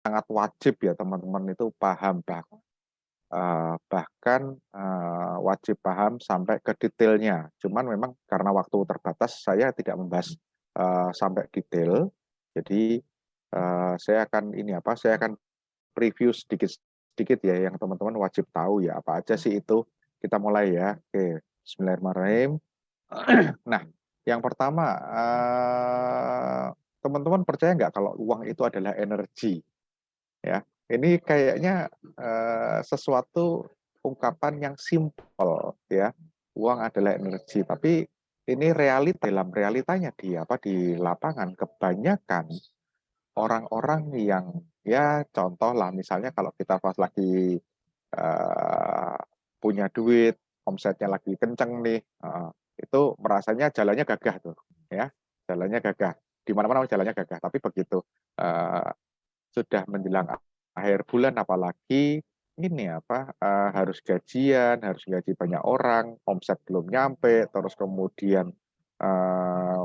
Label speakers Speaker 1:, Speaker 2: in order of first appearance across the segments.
Speaker 1: sangat wajib ya teman-teman itu paham bahkan wajib paham sampai ke detailnya. Cuman memang karena waktu terbatas saya tidak membahas sampai detail. Jadi saya akan saya akan preview sedikit-sedikit ya yang teman-teman wajib tahu ya apa aja sih itu. Kita mulai ya. Oke, Bismillahirrahmanirrahim. Nah, yang pertama, teman-teman percaya nggak kalau uang itu adalah energi? Ya, ini kayaknya sesuatu ungkapan yang simpel ya. Uang adalah energi, tapi ini dalam realitanya di lapangan kebanyakan orang-orang yang ya contoh lah misalnya kalau kita pas lagi eh, punya duit, omsetnya lagi kenceng nih, itu merasanya jalannya gagah tuh, ya, jalannya gagah. Di mana-mana jalannya gagah, tapi begitu eh, sudah menjelang akhir bulan, apalagi ini harus gajian, harus gaji banyak orang, omset belum nyampe, terus kemudian eh,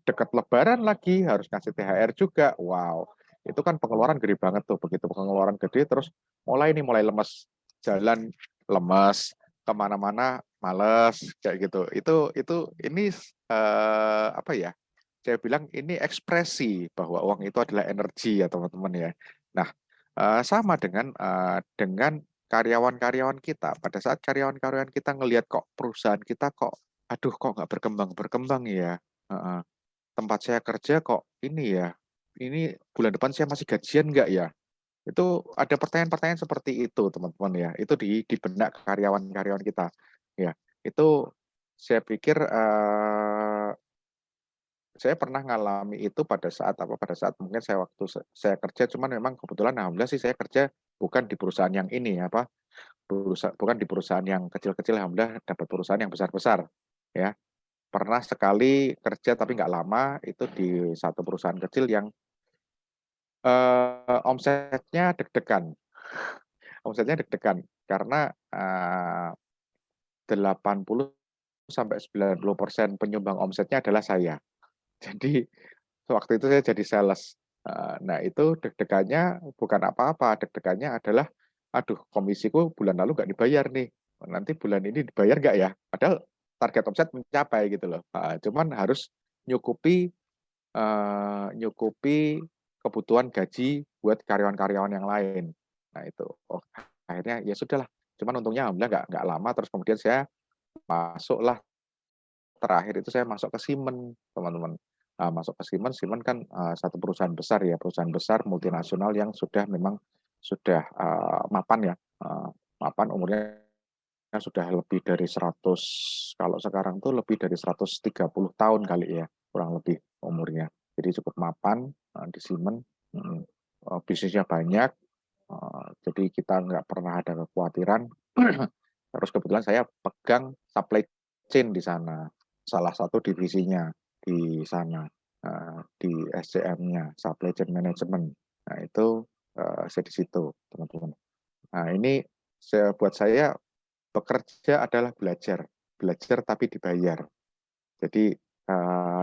Speaker 1: dekat Lebaran lagi harus ngasih THR juga, wow, itu kan pengeluaran gede banget tuh. Begitu pengeluaran gede, terus mulai lemes, jalan lemes, kemana-mana males kayak gitu. Itu ini apa ya? Saya bilang ini ekspresi bahwa uang itu adalah energi ya teman-teman ya. Nah, sama dengan karyawan-karyawan kita. Pada saat karyawan-karyawan kita ngelihat kok perusahaan kita kok, aduh kok nggak berkembang-berkembang ya. Heeh. Tempat saya kerja kok ini bulan depan saya masih gajian nggak ya? Itu ada pertanyaan-pertanyaan seperti itu teman-teman ya. Itu di benak karyawan-karyawan kita. Ya, itu saya pikir saya pernah ngalami itu pada saat mungkin saya kerja, cuman memang kebetulan alhamdulillah sih saya kerja bukan di perusahaan yang ini bukan di perusahaan yang kecil-kecil, alhamdulillah dapat perusahaan yang besar-besar ya. Pernah sekali kerja tapi nggak lama itu di satu perusahaan kecil yang omsetnya deg-degan. Omsetnya deg-degan karena 80 sampai 90% penyumbang omsetnya adalah saya. Jadi waktu itu saya jadi sales. Nah, itu deg-degannya bukan apa-apa, deg-degannya adalah, aduh komisiku bulan lalu nggak dibayar nih, nanti bulan ini dibayar nggak ya? Padahal target omset mencapai gitu loh. Cuman harus nyukupi nyukupi kebutuhan gaji buat karyawan-karyawan yang lain. Nah itu, oh, akhirnya ya sudahlah. Cuman untungnya alhamdulillah nggak lama, terus kemudian saya masuklah. Terakhir itu saya masuk ke Siemens, teman-teman. Masuk ke Siemens, Siemens kan satu perusahaan besar ya, perusahaan besar multinasional yang sudah mapan ya, mapan umurnya sudah lebih dari 100, kalau sekarang tuh lebih dari 130 tahun kali ya, kurang lebih umurnya. Jadi cukup mapan di Siemens. Bisnisnya banyak, jadi kita nggak pernah ada kekhawatiran. Terus kebetulan saya pegang supply chain di sana, salah satu divisinya di sana, di SCM-nya, supply chain management. Nah itu saya di situ, teman-teman. Nah ini buat saya bekerja adalah belajar, belajar tapi dibayar. Jadi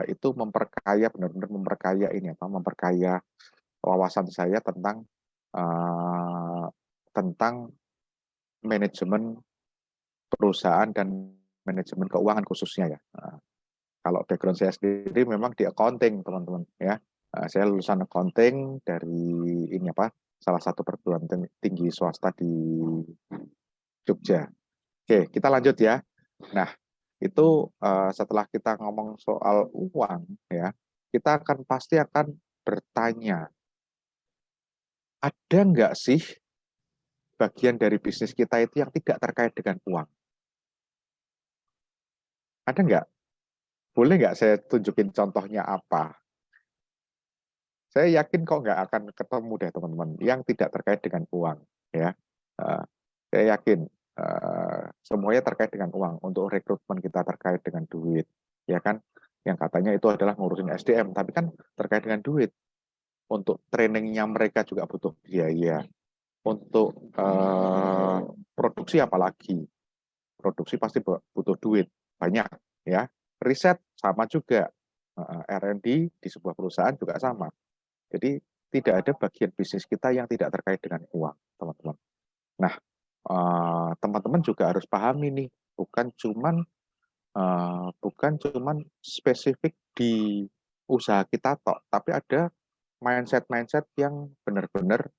Speaker 1: itu memperkaya, benar-benar memperkaya memperkaya wawasan saya uh, tentang manajemen perusahaan dan manajemen keuangan khususnya ya. Kalau background saya sendiri memang di accounting teman-teman ya. Saya lulusan accounting dari salah satu perguruan tinggi swasta di Jogja. Oke, kita lanjut ya. Nah, itu setelah kita ngomong soal uang ya, kita pasti akan bertanya, ada nggak sih bagian dari bisnis kita itu yang tidak terkait dengan uang? Ada nggak? Boleh nggak saya tunjukin contohnya apa? Saya yakin kok nggak akan ketemu deh teman-teman yang tidak terkait dengan uang ya. Uh, saya yakin semuanya terkait dengan uang. Untuk rekrutmen kita terkait dengan duit, ya kan? Yang katanya itu adalah ngurusin SDM, tapi kan terkait dengan duit. Untuk trainingnya mereka juga butuh biaya. Untuk produksi apalagi, produksi pasti butuh duit banyak ya. Riset sama juga, R&D di sebuah perusahaan juga sama. Jadi tidak ada bagian bisnis kita yang tidak terkait dengan uang, teman-teman. Nah, teman-teman juga harus pahami nih, bukan cuman spesifik di usaha kita tok, tapi ada mindset-mindset yang benar-benar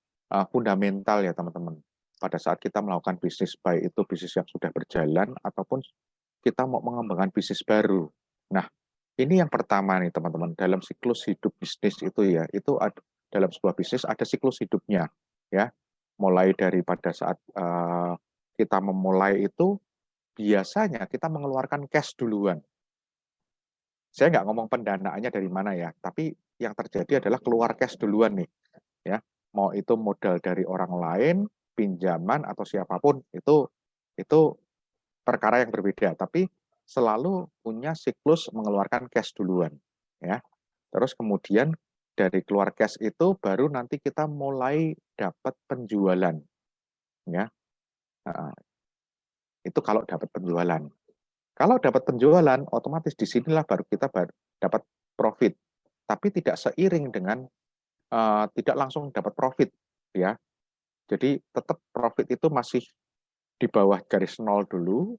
Speaker 1: fundamental ya teman-teman. Pada saat kita melakukan bisnis, baik itu bisnis yang sudah berjalan ataupun kita mau mengembangkan bisnis baru. Nah, ini yang pertama nih teman-teman, dalam siklus hidup bisnis itu ya, dalam sebuah bisnis ada siklus hidupnya ya. Mulai dari pada saat kita memulai itu biasanya kita mengeluarkan cash duluan. Saya nggak ngomong pendanaannya dari mana ya, tapi yang terjadi adalah keluar cash duluan nih ya. Mau itu modal dari orang lain, pinjaman atau siapapun itu perkara yang berbeda, tapi selalu punya siklus mengeluarkan cash duluan ya. Terus kemudian dari keluar cash itu baru nanti kita mulai dapat penjualan ya. Itu kalau dapat penjualan. Kalau dapat penjualan, otomatis disinilah baru kita dapat profit. Tapi tidak seiring dengan tidak langsung dapat profit ya. Jadi tetap profit itu masih di bawah garis nol dulu,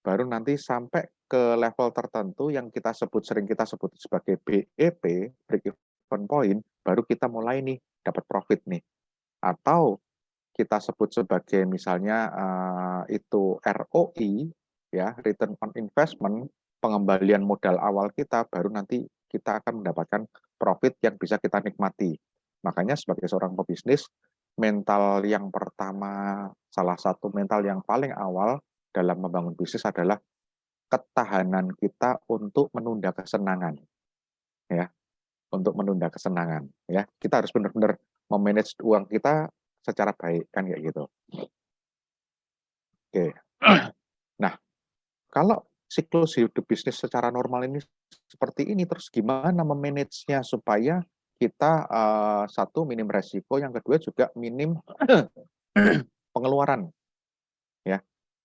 Speaker 1: baru nanti sampai ke level tertentu yang sering kita sebut sebagai BEP, break even point, baru kita mulai nih dapat profit nih. Atau kita sebut sebagai misalnya itu ROI, ya, return on investment, pengembalian modal awal kita, baru nanti kita akan mendapatkan profit yang bisa kita nikmati. Makanya sebagai seorang pebisnis, mental yang pertama, salah satu mental yang paling awal dalam membangun bisnis adalah ketahanan kita untuk menunda kesenangan, ya, untuk menunda kesenangan, ya. Kita harus benar-benar memanage uang kita secara baik, kan kayak gitu. Oke. Nah, kalau siklus hidup bisnis secara normal ini seperti ini, terus gimana memanage-nya supaya kita satu minim resiko, yang kedua juga minim pengeluaran, ya.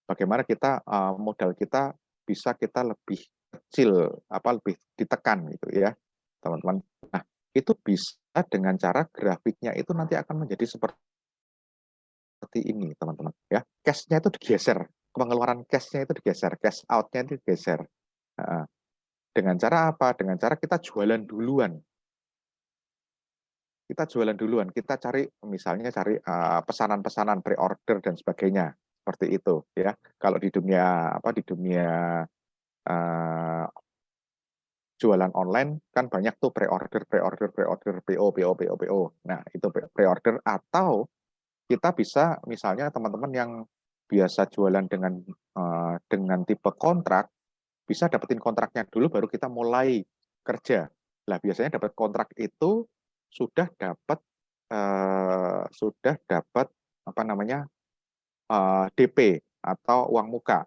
Speaker 1: Bagaimana kita modal kita bisa kita lebih kecil, lebih ditekan gitu ya, teman-teman. Nah, itu bisa dengan cara grafiknya itu nanti akan menjadi seperti ini, teman-teman. Ya, cash-nya itu digeser, pengeluaran cash-nya itu digeser, cash out-nya itu digeser. Dengan cara apa? Dengan cara kita jualan duluan. Kita cari misalnya pesanan-pesanan pre-order dan sebagainya, seperti itu ya. Kalau di dunia uh, jualan online kan banyak tuh pre-order, PO. Nah, itu pre-order, atau kita bisa misalnya teman-teman yang biasa jualan dengan tipe kontrak, bisa dapetin kontraknya dulu baru kita mulai kerja. Lah biasanya dapat kontrak itu sudah dapat apa namanya DP atau uang muka.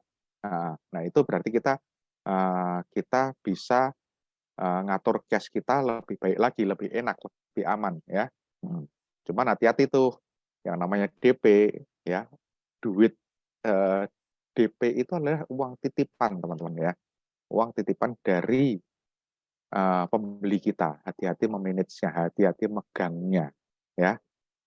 Speaker 1: Nah itu berarti kita bisa ngatur cash kita lebih baik lagi, lebih enak, lebih aman ya. Cuman hati-hati tuh yang namanya DP ya, duit DP itu adalah uang titipan teman-teman ya, uang titipan dari pembeli kita. Hati-hati memanage-nya, hati-hati megangnya ya.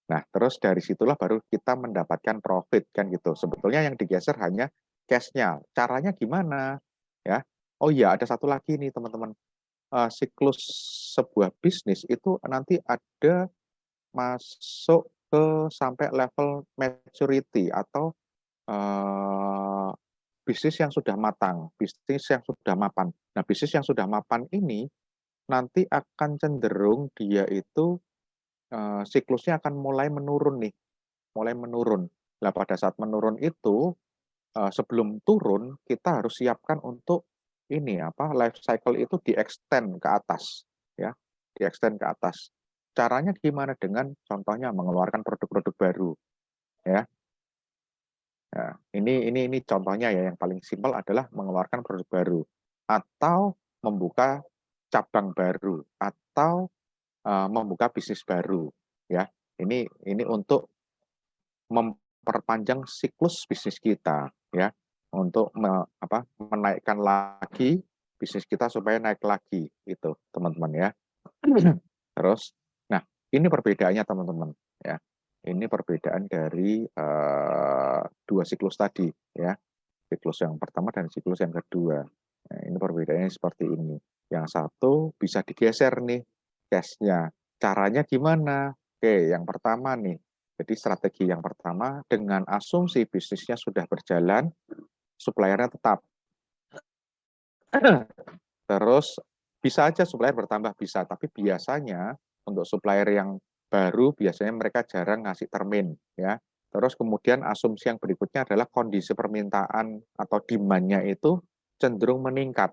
Speaker 1: Nah, terus dari situlah baru kita mendapatkan profit kan gitu. Sebetulnya yang digeser hanya cash-nya. Caranya gimana? Ya. Oh iya, ada satu lagi nih teman-teman. Siklus sebuah bisnis itu nanti ada masuk ke sampai level maturity atau bisnis yang sudah matang, bisnis yang sudah mapan. Nah, bisnis yang sudah mapan ini nanti akan cenderung dia itu siklusnya akan mulai menurun nih, mulai menurun. Nah, pada saat menurun itu, sebelum turun kita harus siapkan untuk ini life cycle itu di-extend ke atas, ya, di-extend ke atas. Caranya gimana? Dengan contohnya mengeluarkan produk-produk baru, ya. Nah, ini contohnya ya, yang paling simpel adalah mengeluarkan produk baru atau membuka cabang baru atau membuka bisnis baru ya. Ini untuk memperpanjang siklus bisnis kita ya, untuk menaikkan lagi bisnis kita supaya naik lagi itu teman-teman ya. Terus nah ini perbedaannya teman-teman ya. Ini perbedaan dari dua siklus tadi ya. Siklus yang pertama dan siklus yang kedua. Nah, ini perbedaannya seperti ini. Yang satu bisa digeser nih case-nya. Caranya gimana? Oke, yang pertama nih. Jadi strategi yang pertama dengan asumsi bisnisnya sudah berjalan, suppliernya tetap. Terus bisa aja supplier bertambah bisa, tapi biasanya untuk supplier yang baru biasanya mereka jarang ngasih termin ya. Terus kemudian asumsi yang berikutnya adalah kondisi permintaan atau demand-nya itu cenderung meningkat.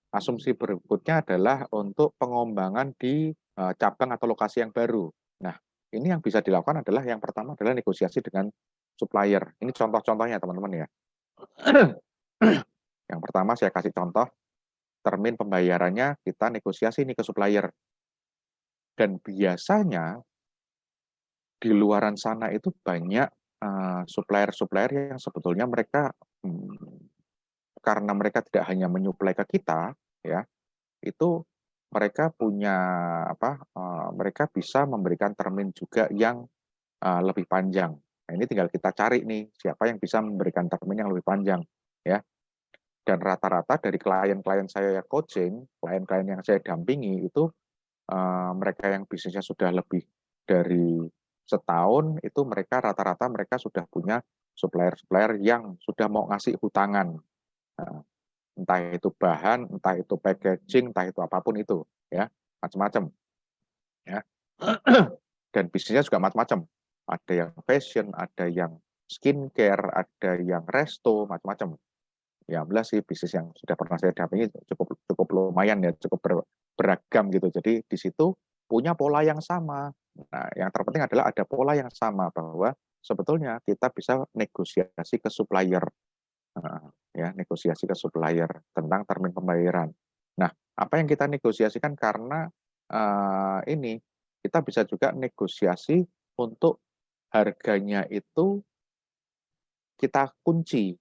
Speaker 1: Asumsi berikutnya adalah untuk pengembangan di cabang atau lokasi yang baru. Nah, ini yang bisa dilakukan adalah yang pertama adalah negosiasi dengan supplier. Ini contoh-contohnya teman-teman ya. Yang pertama saya kasih contoh, termin pembayarannya kita negosiasi nih ke supplier. Dan biasanya di luaran sana itu banyak supplier-supplier yang sebetulnya mereka karena mereka tidak hanya menyuplai ke kita, ya, itu mereka punya mereka bisa memberikan termin juga yang lebih panjang. Nah, ini tinggal kita cari nih siapa yang bisa memberikan termin yang lebih panjang, ya. Dan rata-rata dari klien-klien saya yang coaching, klien-klien yang saya dampingi itu mereka yang bisnisnya sudah lebih dari setahun itu mereka rata-rata mereka sudah punya supplier-supplier yang sudah mau ngasih hutangan. Nah, entah itu bahan, entah itu packaging, entah itu apapun itu, ya, macam-macam, ya. Dan bisnisnya juga macam-macam. Ada yang fashion, ada yang skincare, ada yang resto, macam-macam. Ya, belas sih bisnis yang sudah pernah saya dampingi cukup cukup lumayan ya, cukup beragam gitu. Jadi di situ punya pola yang sama. Nah, yang terpenting adalah ada pola yang sama bahwa sebetulnya kita bisa negosiasi ke supplier. Ya, negosiasi ke supplier tentang termin pembayaran. Nah, apa yang kita negosiasikan karena ini kita bisa juga negosiasi untuk harganya itu kita kunci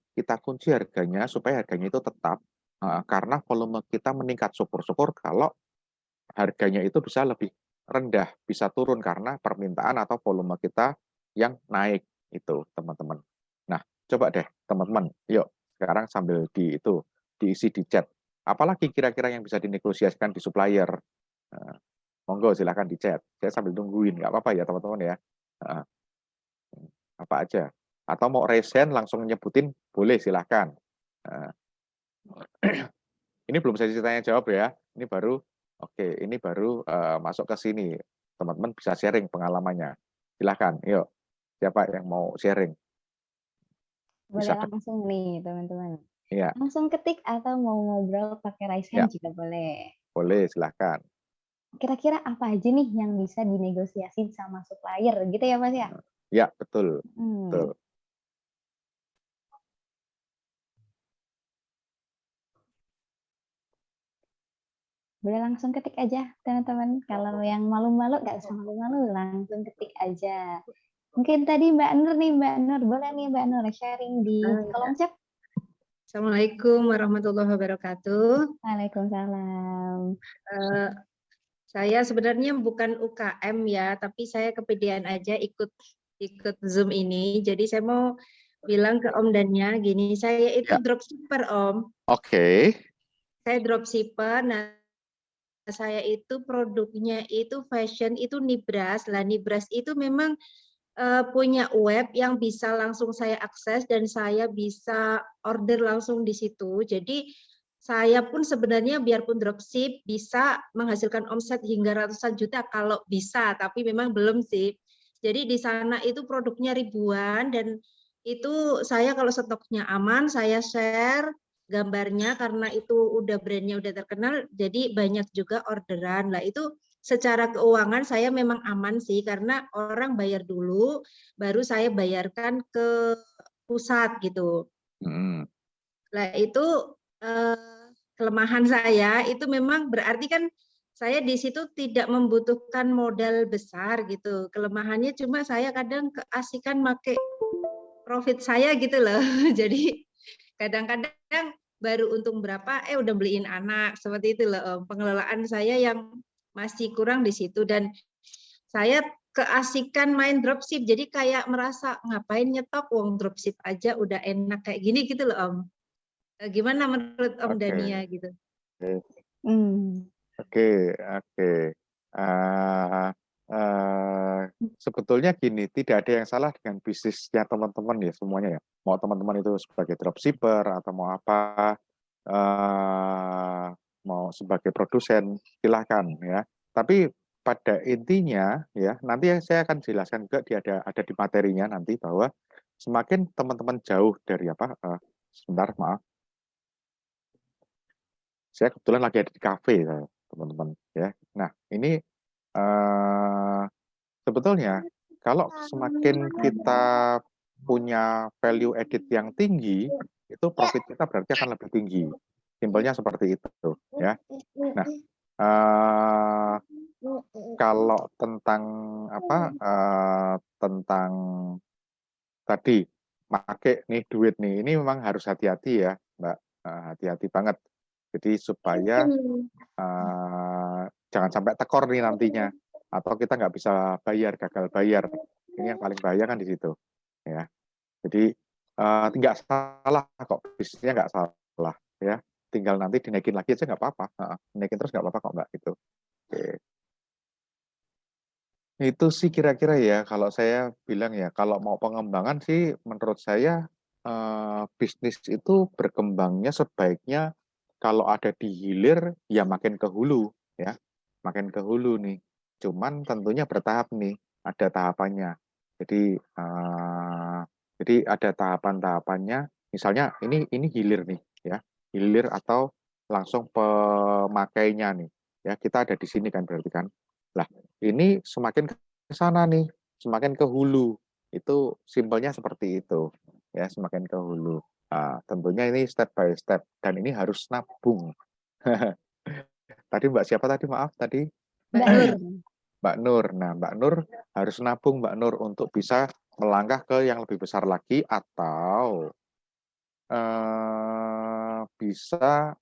Speaker 1: harganya supaya harganya itu tetap karena volume kita meningkat. Syukur-syukur kalau harganya itu bisa lebih rendah, bisa turun karena permintaan atau volume kita yang naik itu, teman-teman. Nah, coba deh teman-teman, yuk sekarang sambil diisi di chat. Apalagi kira-kira yang bisa dinegosiasikan di supplier? Monggo silahkan di chat. Saya sambil nungguin, nggak apa-apa ya teman-teman ya. Apa aja. Atau mau resen langsung nyebutin, boleh silahkan. Ini belum saya tanya jawab ya. Ini baru, oke, ini baru masuk ke sini. Teman-teman bisa sharing pengalamannya. Silahkan, yuk. Siapa yang mau sharing?
Speaker 2: Boleh
Speaker 1: Bisa.
Speaker 2: langsung nih, teman-teman.
Speaker 1: Iya.
Speaker 2: Langsung ketik atau mau ngobrol pakai raise hand juga boleh.
Speaker 1: Boleh, silahkan.
Speaker 2: Kira-kira apa aja nih yang bisa dinegosiasi sama supplier gitu ya, Mas ya?
Speaker 1: Ya, betul. Betul.
Speaker 2: Boleh langsung ketik aja, teman-teman. Kalau yang malu-malu, nggak usah malu-malu, langsung ketik aja. Mungkin tadi Mbak Nur nih, Mbak Nur. Boleh nih Mbak Nur sharing di kolom chat.
Speaker 3: Assalamualaikum warahmatullahi wabarakatuh.
Speaker 2: Waalaikumsalam.
Speaker 3: Saya sebenarnya bukan UKM ya, tapi saya kepedean aja ikut Zoom ini. Jadi saya mau bilang ke Om Danya gini, saya itu dropshipper Om.
Speaker 1: Oke.
Speaker 3: Saya dropshipper. Nah, saya itu produknya itu fashion itu Nibras. Lah Nibras itu memang punya web yang bisa langsung saya akses dan saya bisa order langsung di situ. Jadi saya pun sebenarnya biarpun dropship bisa menghasilkan omset hingga ratusan juta kalau bisa, tapi memang belum sih. Jadi di sana itu produknya ribuan dan itu saya kalau stoknya aman saya share gambarnya karena itu udah brandnya udah terkenal, jadi banyak juga orderan. Lah itu secara keuangan saya memang aman sih karena orang bayar dulu, baru saya bayarkan ke pusat gitu. Lah itu kelemahan saya itu memang berarti kan saya di situ tidak membutuhkan modal besar gitu. Kelemahannya cuma saya kadang keasikan make profit saya gitu loh. Jadi kadang-kadang baru untung berapa udah beliin anak seperti itu loh. Pengelolaan saya yang masih kurang di situ dan saya keasikan main dropship, jadi kayak merasa ngapain nyetok, wong dropship aja udah enak kayak gini gitu loh Om. Gimana menurut Om Dania gitu?
Speaker 1: Oke. Eh, sebetulnya gini, tidak ada yang salah dengan bisnisnya teman-teman ya semuanya ya. Mau teman-teman itu sebagai dropshipper atau mau apa, mau sebagai produsen, silahkan ya. Tapi pada intinya ya, nanti saya akan jelaskan juga ada di materinya nanti bahwa semakin teman-teman jauh dari apa, sebentar maaf, saya kebetulan lagi ada di kafe teman-teman ya. Nah ini sebetulnya kalau semakin kita punya value added yang tinggi, itu profit kita berarti akan lebih tinggi. Simpelnya seperti itu ya. Nah, kalau tentang apa, tentang tadi pakai nih duit nih, ini memang harus hati-hati ya, Mbak. Hati-hati banget. Jadi supaya jangan sampai tekor nih nantinya, atau kita nggak bisa bayar, gagal bayar. Ini yang paling bahaya kan di situ ya. Jadi nggak salah kok, bisnisnya nggak salah ya, tinggal nanti dinaikin lagi aja nggak apa-apa, dinaikin terus nggak apa-apa kok Mbak gitu. Oke. Itu sih kira-kira ya kalau saya bilang ya, kalau mau pengembangan sih menurut saya bisnis itu berkembangnya sebaiknya kalau ada di hilir ya makin ke hulu ya, makin ke hulu nih. Cuman tentunya bertahap nih, ada tahapannya. Jadi ada tahapan-tahapannya. Misalnya ini hilir nih ya, hilir atau langsung pemakainya nih. Ya kita ada di sini kan berarti kan. Lah ini semakin ke sana nih, semakin ke hulu. Itu simpelnya seperti itu ya, semakin ke hulu. Tentunya ini step by step dan ini harus nabung. Tadi Mbak siapa tadi maaf tadi?
Speaker 3: Mbak Nur.
Speaker 1: Mbak Nur. Nah, Mbak Nur harus nabung Mbak Nur untuk bisa melangkah ke yang lebih besar lagi atau bisa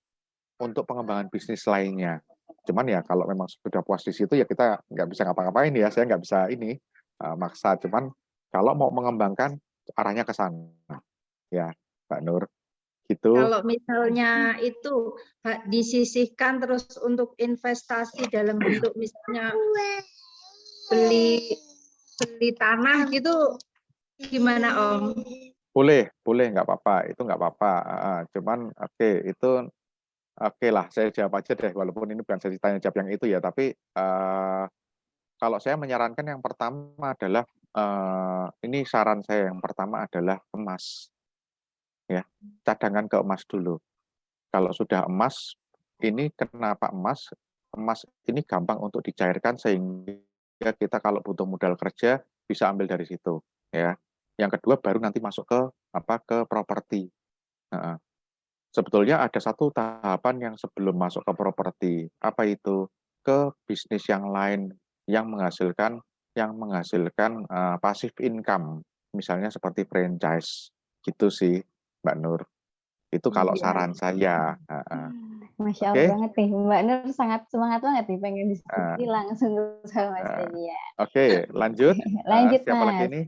Speaker 1: untuk pengembangan bisnis lainnya. Cuman ya kalau memang sudah puas di situ ya kita nggak bisa ngapa-ngapain ya, saya nggak bisa ini maksa. Cuman kalau mau mengembangkan arahnya ke sana ya Mbak Nur gitu.
Speaker 3: Kalau misalnya itu disisihkan terus untuk investasi dalam bentuk misalnya beli tanah gitu gimana Om?
Speaker 1: Boleh nggak apa-apa, itu nggak apa-apa. Cuman oke, itu oke lah, saya jawab aja deh, walaupun ini bukan sesi tanya jawab yang itu ya, tapi kalau saya menyarankan yang pertama adalah ini saran saya yang pertama adalah emas, ya, cadangan ke emas dulu. Kalau sudah emas, ini kenapa emas? Emas ini gampang untuk dicairkan sehingga kita kalau butuh modal kerja bisa ambil dari situ, ya. Yang kedua baru nanti masuk ke apa ke properti. Nah, sebetulnya ada satu tahapan yang sebelum masuk ke properti. Apa itu? Ke bisnis yang lain yang menghasilkan passive income. Misalnya seperti franchise. Gitu sih, Mbak Nur. Itu kalau saran saya.
Speaker 2: Masya Allah
Speaker 1: Oke.
Speaker 2: banget nih, Mbak Nur sangat semangat banget nih pengen diskusi langsung sama Mas Dania.
Speaker 1: Oke, lanjut.
Speaker 2: Lanjut
Speaker 1: Siapa lagi
Speaker 2: Mas.
Speaker 1: ini?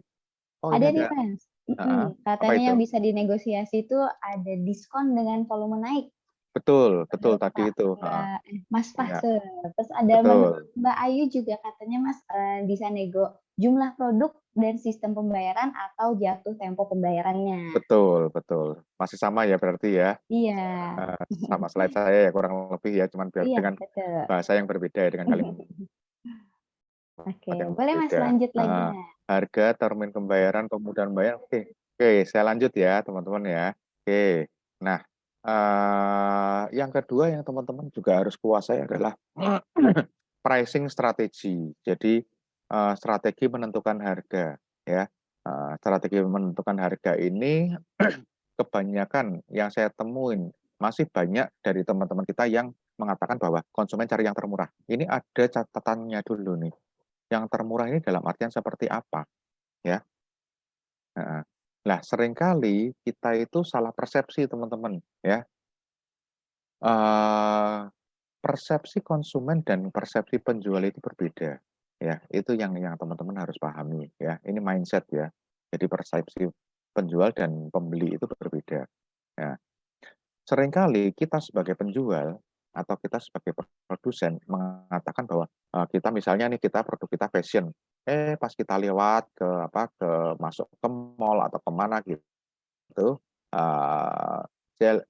Speaker 1: Oh,
Speaker 2: Ada
Speaker 1: ini
Speaker 2: nih
Speaker 1: ada.
Speaker 2: Mas.
Speaker 1: Apa
Speaker 2: Katanya
Speaker 1: itu?
Speaker 2: yang bisa dinegosiasi itu ada diskon dengan volume naik.
Speaker 1: Betul
Speaker 2: Ada
Speaker 1: tadi itu.
Speaker 2: Mas
Speaker 1: Ya,
Speaker 2: Fase. Terus ada
Speaker 1: betul.
Speaker 2: Mbak Ayu juga katanya Mas bisa nego jumlah produk dan sistem pembayaran atau jatuh tempo pembayarannya.
Speaker 1: Betul. Masih sama ya berarti ya.
Speaker 2: Iya.
Speaker 1: Sama slide saya ya kurang lebih ya, cuman
Speaker 2: Iya,
Speaker 1: dengan
Speaker 2: betul.
Speaker 1: bahasa yang berbeda ya, dengan kalimat
Speaker 2: Oke,
Speaker 1: yang
Speaker 2: boleh Mas
Speaker 1: berbeda.
Speaker 2: lanjut lagi Mas.
Speaker 1: Harga, termin pembayaran, kemudahan bayar. Oke, saya lanjut ya teman-teman ya. Oke, nah yang kedua yang teman-teman juga harus kuasai adalah pricing strategi. Jadi strategi menentukan harga ya. Strategi menentukan harga ini kebanyakan yang saya temuin masih banyak dari teman-teman kita yang mengatakan bahwa konsumen cari yang termurah. Ini ada catatannya dulu nih. Yang termurah ini dalam artian seperti apa? Ya. Nah, seringkali kita itu salah persepsi teman-teman. Ya. Persepsi konsumen dan persepsi penjual itu berbeda. ya. Itu yang teman-teman harus pahami ya. Ini mindset ya. Jadi persepsi penjual dan pembeli itu berbeda. Ya. Seringkali kita sebagai penjual atau kita sebagai produsen mengatakan bahwa kita misalnya nih kita produk kita fashion, pas kita lewat ke masuk ke mall atau kemana gitu,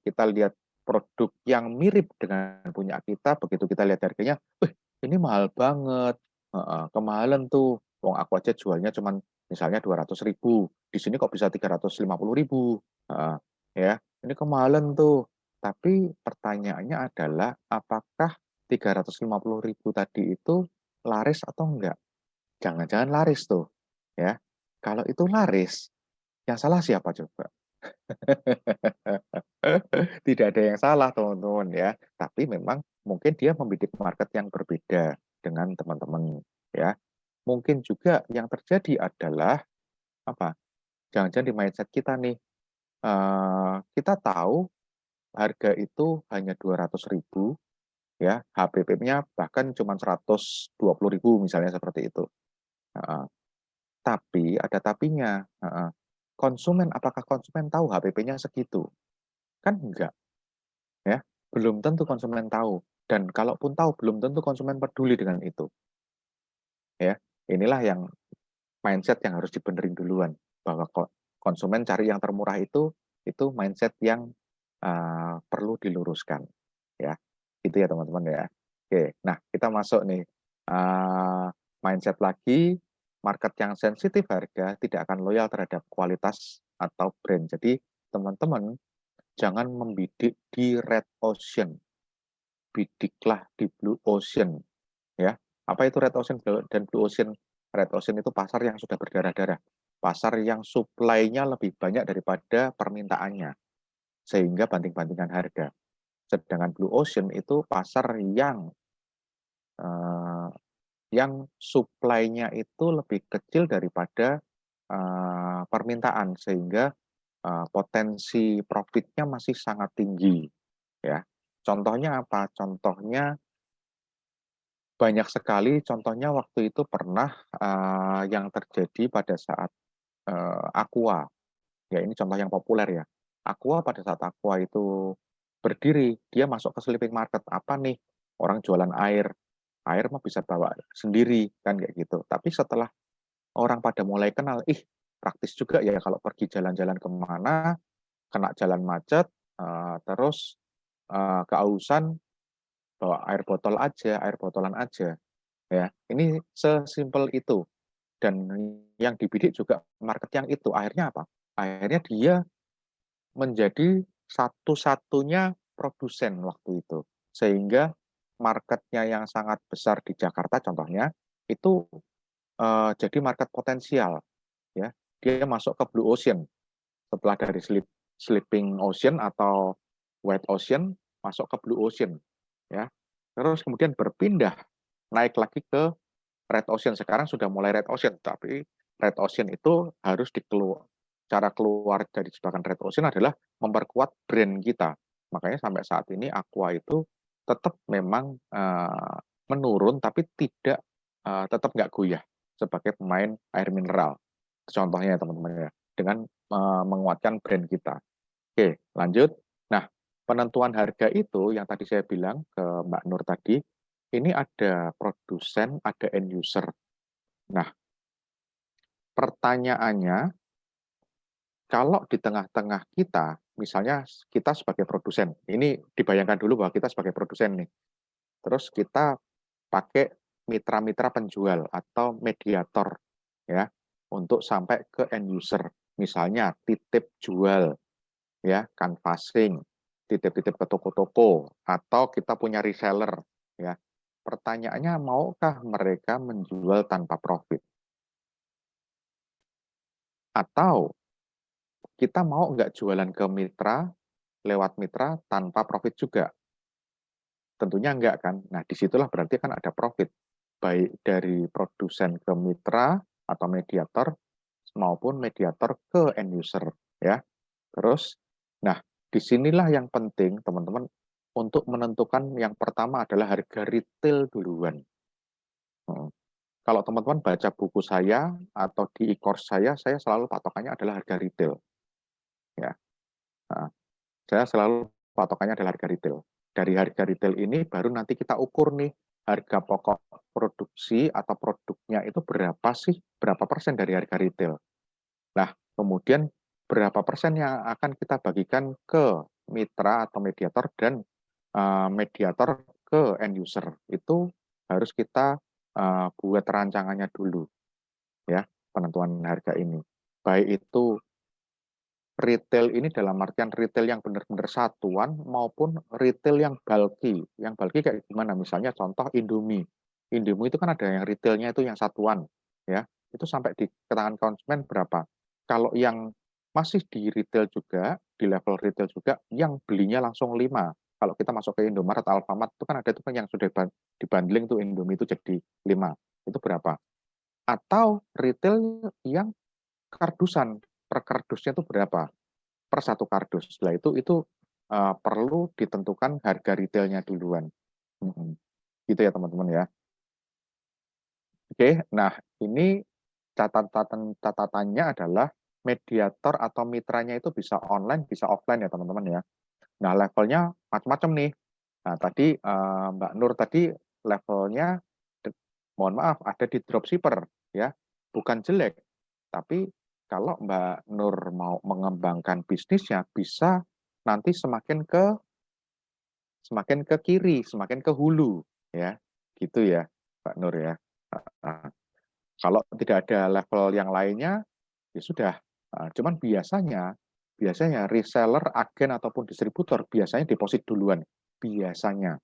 Speaker 1: kita lihat produk yang mirip dengan punya kita, begitu kita lihat harganya, ini mahal banget, kemahalan tuh, wong aku aja jualnya cuman misalnya 200.000, di sini kok bisa 350.000, ya, ini kemahalan tuh. Tapi pertanyaannya adalah apakah 350.000 tadi itu laris atau enggak? Jangan-jangan laris tuh, ya. Kalau itu laris, yang salah siapa coba? Tidak ada yang salah teman-teman ya, tapi memang mungkin dia membidik market yang berbeda dengan teman-teman ya. Mungkin juga yang terjadi adalah apa? Jangan-jangan di mindset kita nih, kita tahu harga itu hanya 200.000 ya, HPP-nya bahkan cuma 120.000 misalnya seperti itu. Tapi ada tapinya. Konsumen, apakah konsumen tahu HPP-nya segitu? Kan enggak. Ya, belum tentu konsumen tahu, dan kalaupun tahu belum tentu konsumen peduli dengan itu ya. Inilah yang mindset yang harus dibenerin duluan, bahwa konsumen cari yang termurah itu mindset yang perlu diluruskan ya, gitu ya teman-teman ya. Oke, nah kita masuk nih, mindset lagi. Market yang sensitif harga tidak akan loyal terhadap kualitas atau brand. Jadi teman-teman jangan membidik di red ocean, bidiklah di blue ocean ya. Apa itu red ocean dan blue ocean? Red ocean itu pasar yang sudah berdarah-darah, pasar yang supply-nya lebih banyak daripada permintaannya, sehingga banding-bandingkan harga. Sedangkan blue ocean itu pasar yang supply-nya itu lebih kecil daripada permintaan, sehingga potensi profitnya masih sangat tinggi ya. Contohnya apa? Contohnya banyak sekali, contohnya waktu itu pernah yang terjadi pada saat Aqua. Ya ini contoh yang populer ya. Aqua, pada saat Aqua itu berdiri, dia masuk ke sleeping market. Apa nih? Orang jualan air. Air mah bisa bawa sendiri kan kayak gitu. Tapi setelah orang pada mulai kenal, praktis juga ya kalau pergi jalan-jalan kemana, kena jalan macet, terus kehausan, bawa air botol aja, air botolan aja. Ya, ini sesimpel itu. Dan yang dibidik juga market yang itu. Akhirnya apa? Akhirnya dia menjadi satu-satunya produsen waktu itu. Sehingga marketnya yang sangat besar di Jakarta contohnya, itu jadi market potensial. Ya, dia masuk ke blue ocean. Setelah dari sleeping ocean atau white ocean, masuk ke blue ocean. Ya, terus kemudian berpindah, naik lagi ke red ocean. Sekarang sudah mulai red ocean, tapi red ocean itu harus cara keluar dari jebakan red ocean adalah memperkuat brand kita. Makanya sampai saat ini Aqua itu tetap memang menurun, tapi tetap nggak goyah sebagai pemain air mineral. Contohnya teman-teman ya, dengan menguatkan brand kita. Oke, lanjut. Nah, penentuan harga itu yang tadi saya bilang ke Mbak Nur tadi, ini ada produsen, ada end user. Nah, pertanyaannya, kalau di tengah-tengah kita, misalnya kita sebagai produsen, ini dibayangkan dulu bahwa kita sebagai produsen nih, terus kita pakai mitra-mitra penjual atau mediator ya, untuk sampai ke end user. Misalnya titip jual, ya, canvassing, titip-titip ke toko-toko, atau kita punya reseller ya. Pertanyaannya, maukah mereka menjual tanpa profit? Atau kita mau nggak jualan ke mitra, lewat mitra tanpa profit juga? Tentunya enggak kan? Nah, disitulah berarti kan ada profit, baik dari produsen ke mitra atau mediator, maupun mediator ke end user ya. Terus, nah disinilah yang penting teman-teman untuk menentukan. Yang pertama adalah harga retail duluan. kalau teman-teman baca buku saya atau di e-course saya selalu patokannya adalah harga retail. Ya, nah, saya selalu patokannya adalah harga retail. Dari harga retail ini baru nanti kita ukur nih harga pokok produksi atau produknya itu berapa sih, berapa persen dari harga retail. Nah, kemudian berapa persen yang akan kita bagikan ke mitra atau mediator dan mediator ke end user. Itu harus kita buat rancangannya dulu, ya, penentuan harga ini. Baik itu retail ini dalam artian retail yang benar-benar satuan maupun retail yang bulky. Yang bulky kayak gimana? Misalnya contoh Indomie. Indomie itu kan ada yang retailnya itu yang satuan, ya. Itu sampai di tangan konsumen berapa? Kalau yang masih di retail juga, di level retail juga, yang belinya langsung 5. Kalau kita masuk ke Indomaret atau Alfamart itu kan ada tuh yang sudah dibundling tuh Indomie itu jadi 5. Itu berapa? Atau retail yang kardusan, per kardusnya itu berapa? Per satu kardus. Setelah itu perlu ditentukan harga retailnya duluan. Gitu ya teman-teman ya. Oke, nah ini catatannya adalah mediator atau mitranya itu bisa online, bisa offline ya teman-teman ya. Nah levelnya macam-macam nih. Nah tadi Mbak Nur tadi levelnya, mohon maaf, ada di dropshipper ya, bukan jelek. Tapi kalau Mbak Nur mau mengembangkan bisnisnya, bisa nanti semakin ke kiri, semakin ke hulu ya, gitu ya Mbak Nur ya. Kalau tidak ada level yang lainnya, ya sudah. Cuman biasanya reseller, agen ataupun distributor biasanya deposit duluan, biasanya,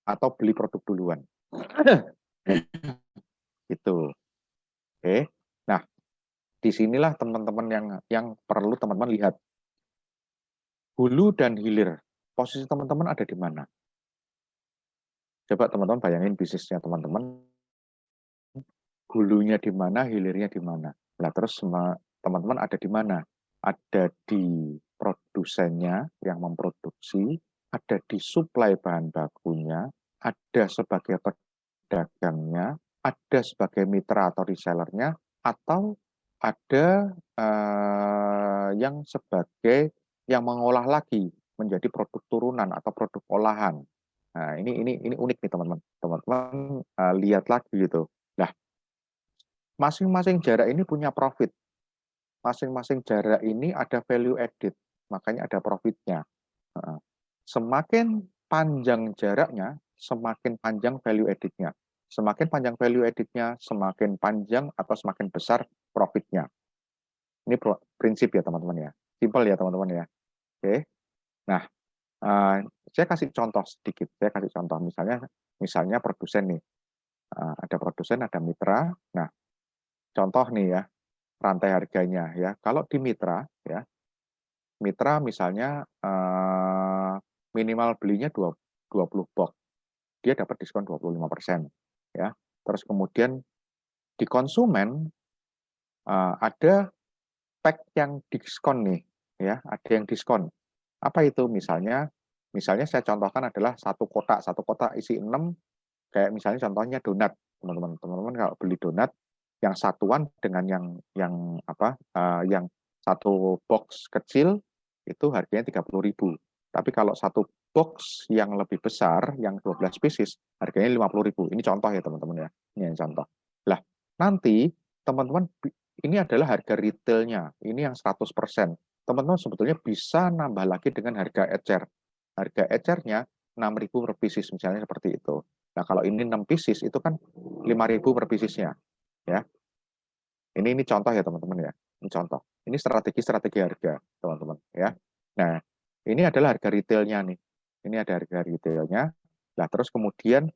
Speaker 1: atau beli produk duluan. Gitu. Oke. Nah, disinilah teman-teman yang perlu teman-teman lihat. Hulu dan hilir. Posisi teman-teman ada di mana? Coba teman-teman bayangin bisnisnya teman-teman. Hulunya di mana, hilirnya di mana. Nah, terus teman-teman ada di mana? Ada di produsennya yang memproduksi, ada di suplai bahan bakunya, ada sebagai pedagangnya, ada sebagai mitra atau resellernya, atau ada yang sebagai yang mengolah lagi menjadi produk turunan atau produk olahan. Nah, ini unik nih teman-teman. Teman-teman lihat lagi gitu. Nah, masing-masing jarak ini punya profit. Masing-masing jarak ini ada value added, makanya ada profitnya. Semakin panjang jaraknya, semakin panjang value added-nya. Semakin panjang value added-nya, semakin panjang atau semakin besar profitnya. Ini prinsip ya teman-teman ya. Simple ya teman-teman ya. Oke. Nah, saya kasih contoh sedikit. Saya kasih contoh misalnya produsen nih. Ada produsen, ada mitra. Nah, contoh nih ya, rantai harganya ya. Kalau di mitra ya, mitra misalnya minimal belinya 20 box. Dia dapat diskon 25% ya. Terus kemudian di konsumen ada pack yang diskon nih ya, ada yang diskon. Apa itu? Misalnya saya contohkan adalah satu kotak isi 6, kayak misalnya contohnya donat. Teman-teman kalau beli donat yang satuan dengan yang satu box kecil itu harganya 30.000. Tapi kalau satu box yang lebih besar, yang 12 pieces, harganya 50.000. Ini contoh ya teman-teman ya. Ini yang contoh. Lah, nanti teman-teman, ini adalah harga retailnya. Ini yang 100%. Teman-teman sebetulnya bisa nambah lagi dengan harga ecer. Harga ecernya 6.000 per pieces misalnya seperti itu. Nah, kalau ini 6 pieces itu kan 5.000 per piecesnya. Ya. Ini contoh ya teman-teman ya. Ini contoh. Ini strategi harga, teman-teman ya. Nah, ini adalah harga retailnya nih. Ini ada harga retailnya. Nah, terus kemudian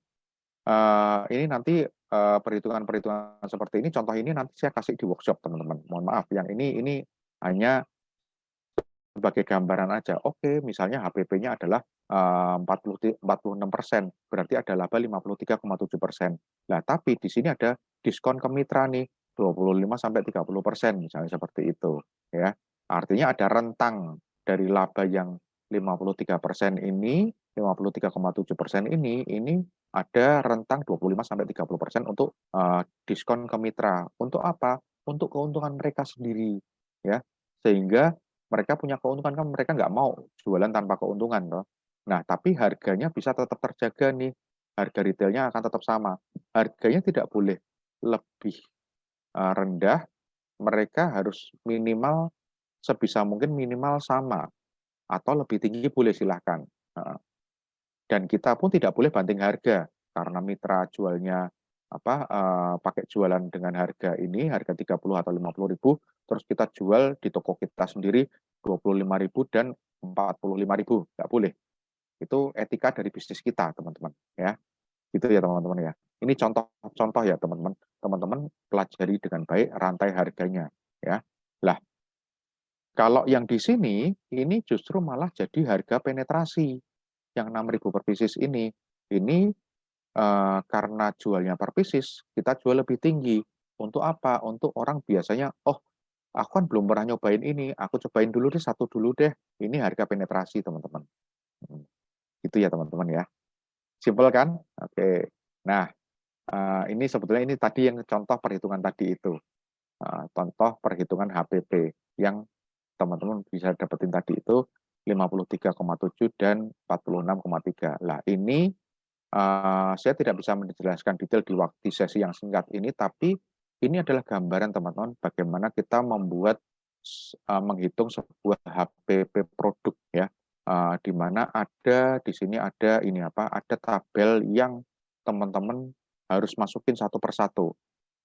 Speaker 1: ini nanti perhitungan-perhitungan seperti ini, contoh ini nanti saya kasih di workshop, teman-teman. Mohon maaf, yang ini hanya sebagai gambaran aja. Oke, misalnya HPP-nya adalah 46%, berarti ada laba 53,7%. Nah, tapi di sini ada diskon ke mitra nih, 25-30%, misalnya seperti itu. Ya, artinya ada rentang dari laba yang 53% ini 53,7% ini ada rentang 25-30% untuk diskon ke mitra. Untuk apa? Untuk keuntungan mereka sendiri, ya. Sehingga mereka punya keuntungan, kan mereka nggak mau jualan tanpa keuntungan, toh. Nah, tapi harganya bisa tetap terjaga nih. Harga retailnya akan tetap sama. Harganya tidak boleh lebih rendah, mereka harus minimal sebisa mungkin minimal sama atau lebih tinggi boleh silahkan. Dan kita pun tidak boleh banting harga karena mitra jualnya pakai jualan dengan harga ini, harga 30 atau 50.000, terus kita jual di toko kita sendiri 25.000 dan 45.000, nggak boleh. Itu etika dari bisnis kita, teman-teman, ya. Gitu ya, teman-teman, ya. Ini contoh ya, teman-teman. Teman-teman pelajari dengan baik rantai harganya, ya. Lah, kalau yang di sini ini justru malah jadi harga penetrasi yang 6.000 per pieces ini karena jualnya per pieces, kita jual lebih tinggi. Untuk apa? Untuk orang biasanya, oh, aku kan belum pernah nyobain ini, aku cobain dulu deh, satu dulu deh. Ini harga penetrasi, teman-teman. Gitu ya, teman-teman, ya. Simple kan? Oke. Nah, ini sebetulnya ini tadi yang contoh perhitungan tadi itu. Contoh perhitungan HPP yang teman-teman bisa dapetin tadi itu 53,7 dan 46,3. Lah, ini saya tidak bisa menjelaskan detail di sesi yang singkat ini, tapi ini adalah gambaran, teman-teman, bagaimana kita membuat menghitung sebuah HPP produk, ya, di mana ada di sini ada ada tabel yang teman-teman harus masukin satu persatu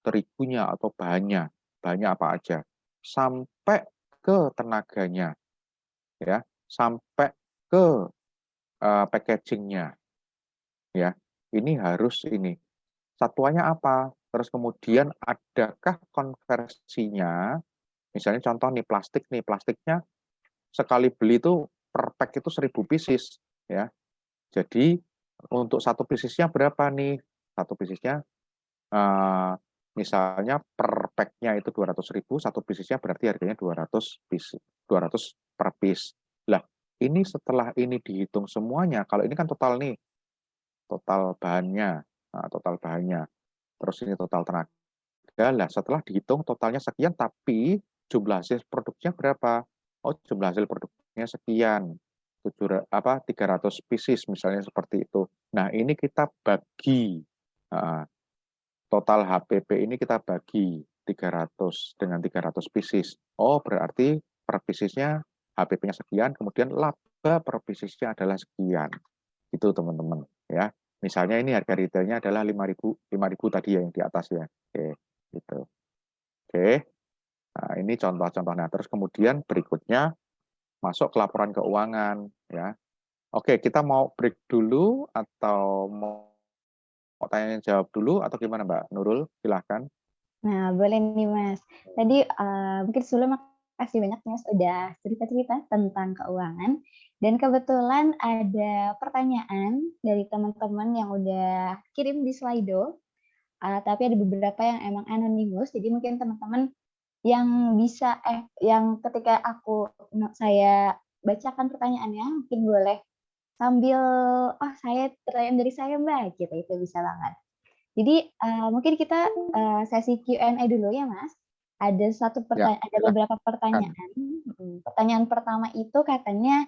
Speaker 1: terigunya atau bahannya apa aja, sampai ke tenaganya, ya, sampai ke packagingnya, ya. Ini harus ini satuannya apa, terus kemudian adakah konversinya. Misalnya contoh nih, plastiknya sekali beli itu per pack itu 1.000 pieces, ya. Jadi untuk satu piecesnya berapa nih, satu piecesnya misalnya per pack-nya itu 200.000, satu piecesnya berarti harganya 200 per piece. Lah, ini setelah ini dihitung semuanya, kalau ini kan total nih, total bahannya, terus ini total tenaga. Lah, setelah dihitung totalnya sekian, tapi jumlah hasil produknya berapa? Oh, jumlah hasil produknya sekian, 300 pieces misalnya, seperti itu. Nah, ini kita bagi, total HPP ini kita bagi 300 dengan 300 pieces. Oh, berarti per piecesnya HPP-nya sekian, kemudian laba per piecesnya adalah sekian. Itu, teman-teman, ya. Misalnya ini harga retailnya adalah 5.000 tadi ya, yang di atas, ya. Oke, gitu. Oke. Nah, ini contoh-contoh. Nah, terus kemudian berikutnya masuk ke laporan keuangan, ya. Oke, kita mau break dulu atau mau tanya jawab dulu atau gimana, Mbak Nurul? Silahkan.
Speaker 2: Nah, boleh nih, Mas. Tadi mungkin sebelum makasih banyak, Mas, udah cerita-cerita tentang keuangan. Dan kebetulan ada pertanyaan dari teman-teman yang udah kirim di Slido, tapi ada beberapa yang emang anonimus. Jadi mungkin teman-teman yang bisa yang ketika saya bacakan pertanyaannya, mungkin boleh sambil, "Oh, pertanyaan dari saya, Mbak," gitu, itu bisa banget. Jadi, mungkin kita, sesi Q&A dulu ya, Mas.
Speaker 1: Ya,
Speaker 2: Ada beberapa
Speaker 1: silakan.
Speaker 2: pertanyaan. Pertanyaan pertama itu katanya,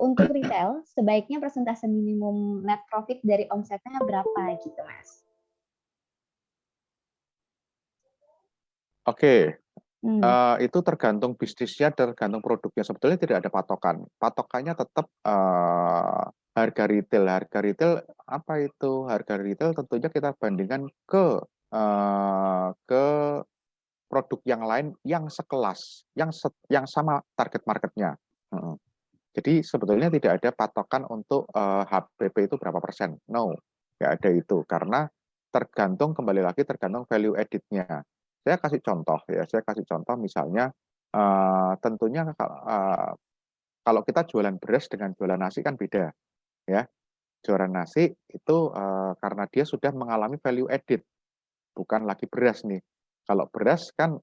Speaker 2: untuk retail sebaiknya persentase minimum net profit dari omsetnya berapa gitu, Mas?
Speaker 1: Oke,
Speaker 2: Hmm.
Speaker 1: itu tergantung bisnisnya, tergantung produknya. Sebetulnya tidak ada patokan. Patokannya tetap harga retail. Harga retail apa itu? Harga retail tentunya kita bandingkan ke produk yang lain yang sekelas, yang sama target marketnya. Jadi sebetulnya tidak ada patokan untuk HPP itu berapa persen. No, nggak ada itu. Karena kembali lagi tergantung value added-nya. Saya kasih contoh ya, misalnya tentunya kalau kita jualan beras dengan jualan nasi kan beda, ya. Jualan nasi itu karena dia sudah mengalami value added, bukan lagi beras nih. Kalau beras kan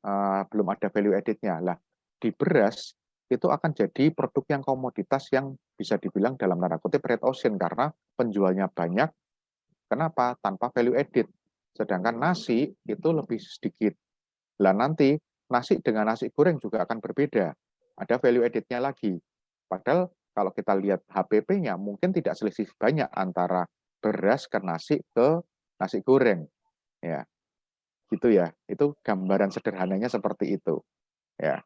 Speaker 1: belum ada value added-nya. Lah, di beras itu akan jadi produk yang komoditas yang bisa dibilang dalam tanda kutip red ocean karena penjualnya banyak. Kenapa? Tanpa value added. Sedangkan nasi itu lebih sedikit. Lah nanti nasi dengan nasi goreng juga akan berbeda. Ada value added-nya lagi. Padahal kalau kita lihat HPP-nya mungkin tidak selisih banyak antara beras ke nasi goreng. Ya, gitu ya. Itu gambaran sederhananya seperti itu. Ya.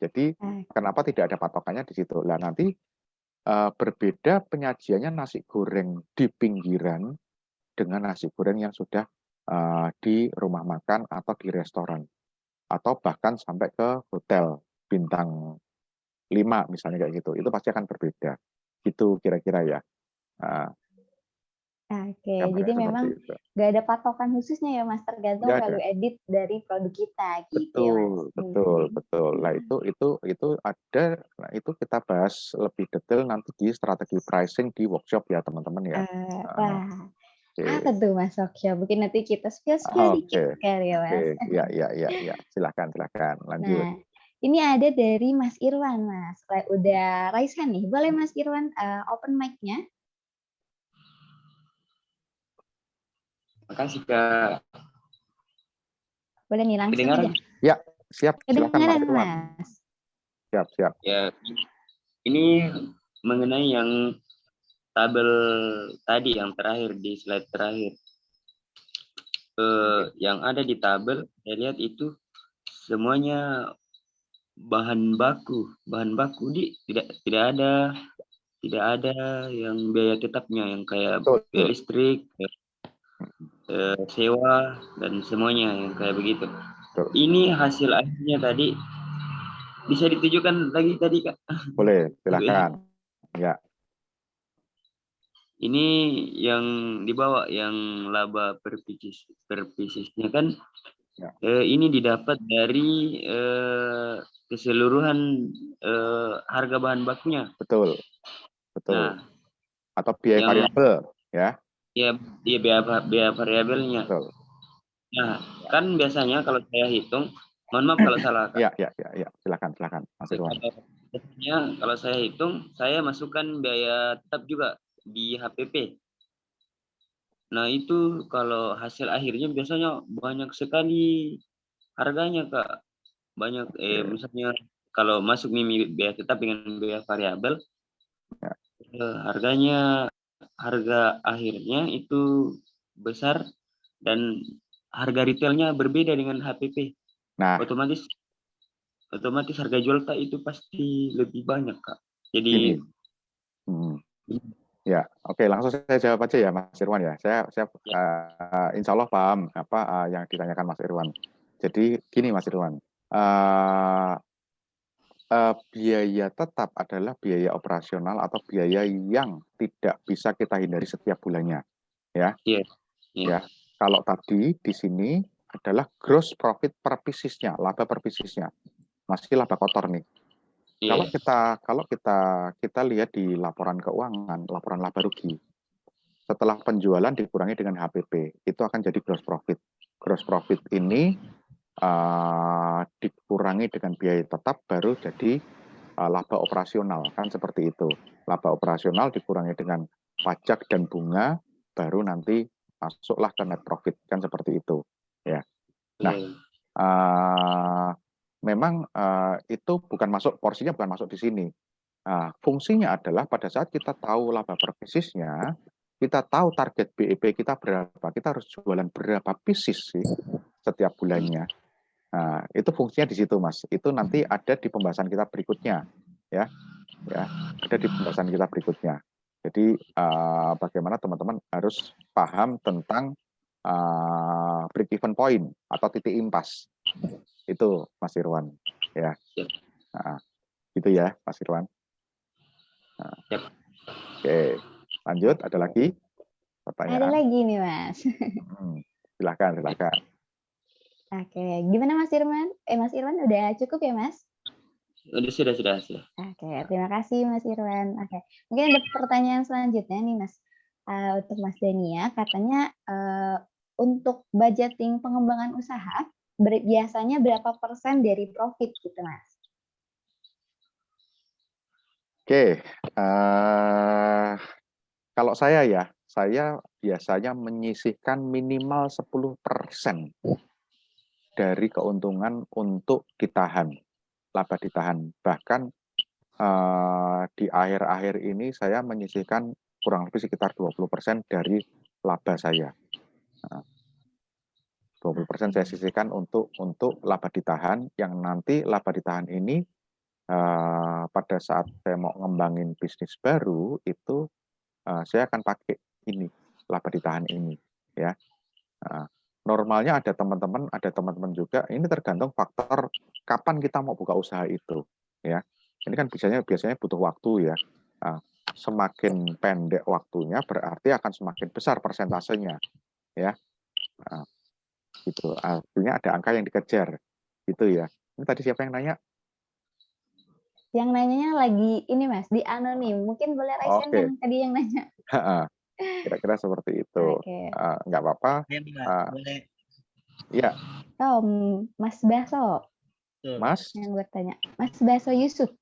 Speaker 1: Jadi kenapa tidak ada patokannya di situ? Lah nanti berbeda penyajiannya nasi goreng di pinggiran dengan nasi goreng yang sudah di rumah makan atau di restoran atau bahkan sampai ke hotel bintang 5 misalnya kayak gitu. Itu pasti akan berbeda. Gitu kira-kira ya.
Speaker 2: Oke,
Speaker 1: Gambarnya
Speaker 2: jadi
Speaker 1: seperti
Speaker 2: memang
Speaker 1: itu.
Speaker 2: nggak ada patokan khususnya ya Mas, tergantung
Speaker 1: Nggak ada.
Speaker 2: value added dari produk kita gitu ya Mas.
Speaker 1: Betul. Nah, itu ada, nah itu kita bahas lebih detail nanti di strategi pricing di workshop ya teman-teman ya.
Speaker 2: Wah,
Speaker 1: Oke.
Speaker 2: apa tuh Mas workshop? Mungkin nanti kita spill dikit kali ya Mas.
Speaker 1: Ya. Silakan. Lanjut.
Speaker 2: Nah, ini ada dari Mas Irwan Mas. Udah raise hand nih. Boleh Mas Irwan open mic-nya?
Speaker 4: Makasih Kak.
Speaker 2: Boleh nih langsung
Speaker 4: Kedengaran?
Speaker 2: aja.
Speaker 1: Ya, siap. Silakan Mas
Speaker 2: Kedengaran
Speaker 1: Irwan.
Speaker 2: Mas.
Speaker 1: Siap.
Speaker 4: Ya, ini mengenai yang tabel tadi yang terakhir di slide terakhir. Yang ada di tabel saya lihat itu semuanya bahan baku tidak ada yang biaya tetapnya yang kayak biaya listrik, sewa dan semuanya yang kayak begitu. Ini hasil akhirnya tadi bisa ditujukan lagi tadi Kak?
Speaker 1: Boleh, silakan. Ya.
Speaker 4: Ini yang dibawa yang laba per piecesnya kan ya. Ini didapat dari keseluruhan harga bahan bakunya.
Speaker 1: Betul.
Speaker 4: Nah,
Speaker 1: atau biaya variabel ya.
Speaker 4: Iya, biaya variabelnya.
Speaker 1: Betul.
Speaker 4: Nah, kan biasanya kalau saya hitung, mohon maaf kalau salah Kak.
Speaker 1: Ya. Silakan Mas Irwan.
Speaker 4: Biasanya kalau saya hitung, saya masukkan biaya tetap juga di HPP. Nah itu kalau hasil akhirnya biasanya banyak sekali harganya Kak. Banyak misalnya kalau masuk biaya tetap dengan biaya variabel, harganya harga akhirnya itu besar dan harga retailnya berbeda dengan HPP. Nah, otomatis harga jual tak itu pasti lebih banyak Kak. Jadi
Speaker 1: ya, oke, langsung saya jawab aja ya Mas Irwan ya. Saya insya Allah paham apa yang ditanyakan Mas Irwan. Jadi gini Mas Irwan, biaya tetap adalah biaya operasional atau biaya yang tidak bisa kita hindari setiap bulannya, ya. Ya, kalau tadi di sini adalah gross profit per piecesnya, laba per piecesnya, masih laba kotor nih. Kalau kita lihat di laporan keuangan, laporan laba rugi, setelah penjualan dikurangi dengan HPP, itu akan jadi gross profit. Gross profit ini dikurangi dengan biaya tetap baru jadi laba operasional, kan seperti itu. Laba operasional dikurangi dengan pajak dan bunga, baru nanti masuklah ke net profit, kan seperti itu. Ya. Nah, memang itu porsinya bukan masuk di sini. Fungsinya adalah pada saat kita tahu laba per piecesnya, kita tahu target BEP kita berapa, kita harus jualan berapa pieces sih setiap bulannya. Nah, itu fungsinya di situ, Mas. Itu nanti ada di pembahasan kita berikutnya, ya, ada di pembahasan kita berikutnya. Jadi bagaimana teman-teman harus paham tentang break even point atau titik impas. Itu Mas Irwan, ya. Nah, gitu ya, Mas Irwan. Nah, oke, lanjut. Ada lagi pertanyaan?
Speaker 2: Ada lagi nih, Mas.
Speaker 1: Silakan.
Speaker 2: Oke, gimana Mas Irwan? Mas Irwan udah cukup ya, Mas?
Speaker 4: Sudah.
Speaker 2: Oke, terima kasih Mas Irwan. Oke, mungkin ada pertanyaan selanjutnya nih, Mas. Untuk Mas Dania, katanya untuk budgeting pengembangan usaha biasanya berapa persen dari profit gitu, Mas?
Speaker 1: Oke, kalau saya biasanya menyisihkan minimal 10% dari keuntungan untuk ditahan, laba ditahan. Bahkan di akhir-akhir ini saya menyisihkan kurang lebih sekitar 20% dari laba saya. 20% saya sisihkan untuk laba ditahan, yang nanti laba ditahan ini pada saat saya mau ngembangin bisnis baru itu saya akan pakai ini, laba ditahan ini, ya. Normalnya ada teman-teman juga, ini tergantung faktor kapan kita mau buka usaha itu, ya. Ini kan biasanya butuh waktu, ya. Semakin pendek waktunya berarti akan semakin besar persentasenya, ya. Gitu. Artinya ada angka yang dikejar, gitu ya. Ini tadi siapa yang nanya?
Speaker 2: Yang nanyanya lagi ini Mas, di anonim. Mungkin boleh raise hand
Speaker 1: Oke.
Speaker 2: yang tadi yang nanya.
Speaker 1: Kira-kira seperti itu.
Speaker 2: Oke.
Speaker 1: Nggak apa-apa.
Speaker 5: Boleh.
Speaker 1: Iya.
Speaker 2: Mas Baso.
Speaker 1: Mas?
Speaker 2: Yang bertanya. Mas Baso Yusuf.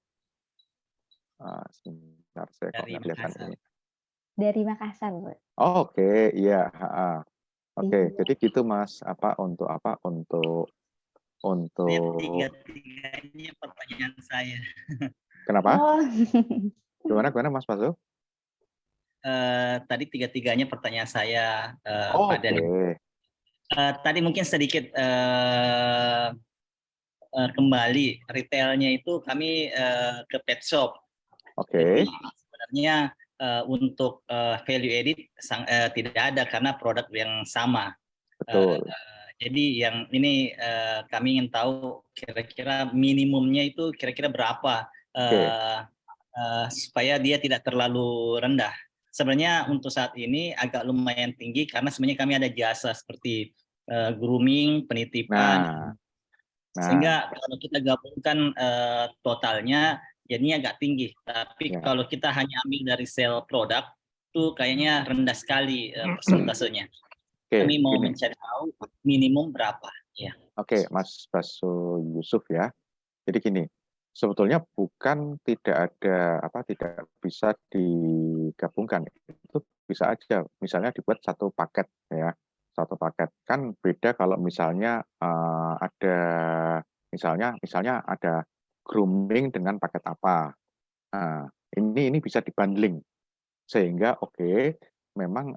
Speaker 1: Sebentar, saya kok nggak kelihatan ini.
Speaker 2: Dari Makassar.
Speaker 1: Oh, oke, iya. Oke,
Speaker 2: Iya.
Speaker 1: jadi gitu Mas. Untuk
Speaker 5: Tiga-tiganya pertanyaan saya.
Speaker 1: Kenapa?
Speaker 2: Oh.
Speaker 1: Gimana Mas Baso?
Speaker 5: Tadi tiga-tiganya pertanyaan saya,
Speaker 1: Pak
Speaker 5: Dhani.
Speaker 1: Oke.
Speaker 5: Tadi mungkin sedikit kembali retailnya itu kami ke pet shop.
Speaker 1: Oke.
Speaker 5: Jadi sebenarnya untuk value added tidak ada karena produk yang sama.
Speaker 1: Betul.
Speaker 5: Jadi yang ini kami ingin tahu kira-kira minimumnya itu kira-kira berapa supaya dia tidak terlalu rendah. Sebenarnya untuk saat ini agak lumayan tinggi karena sebenarnya kami ada jasa seperti grooming, penitipan, sehingga kalau kita gabungkan totalnya jadinya agak tinggi. Tapi kalau kita hanya ambil dari sel produk itu kayaknya rendah sekali persentasenya. Kami mau mencari tahu minimum berapa. Ya.
Speaker 1: Oke, Mas Baso Yusuf ya. Jadi gini, sebetulnya bukan tidak bisa digabungkan. Itu bisa aja, misalnya dibuat satu paket ya. Satu paket kan beda kalau misalnya ada misalnya ada grooming dengan paket apa. Nah, ini bisa dibundling sehingga memang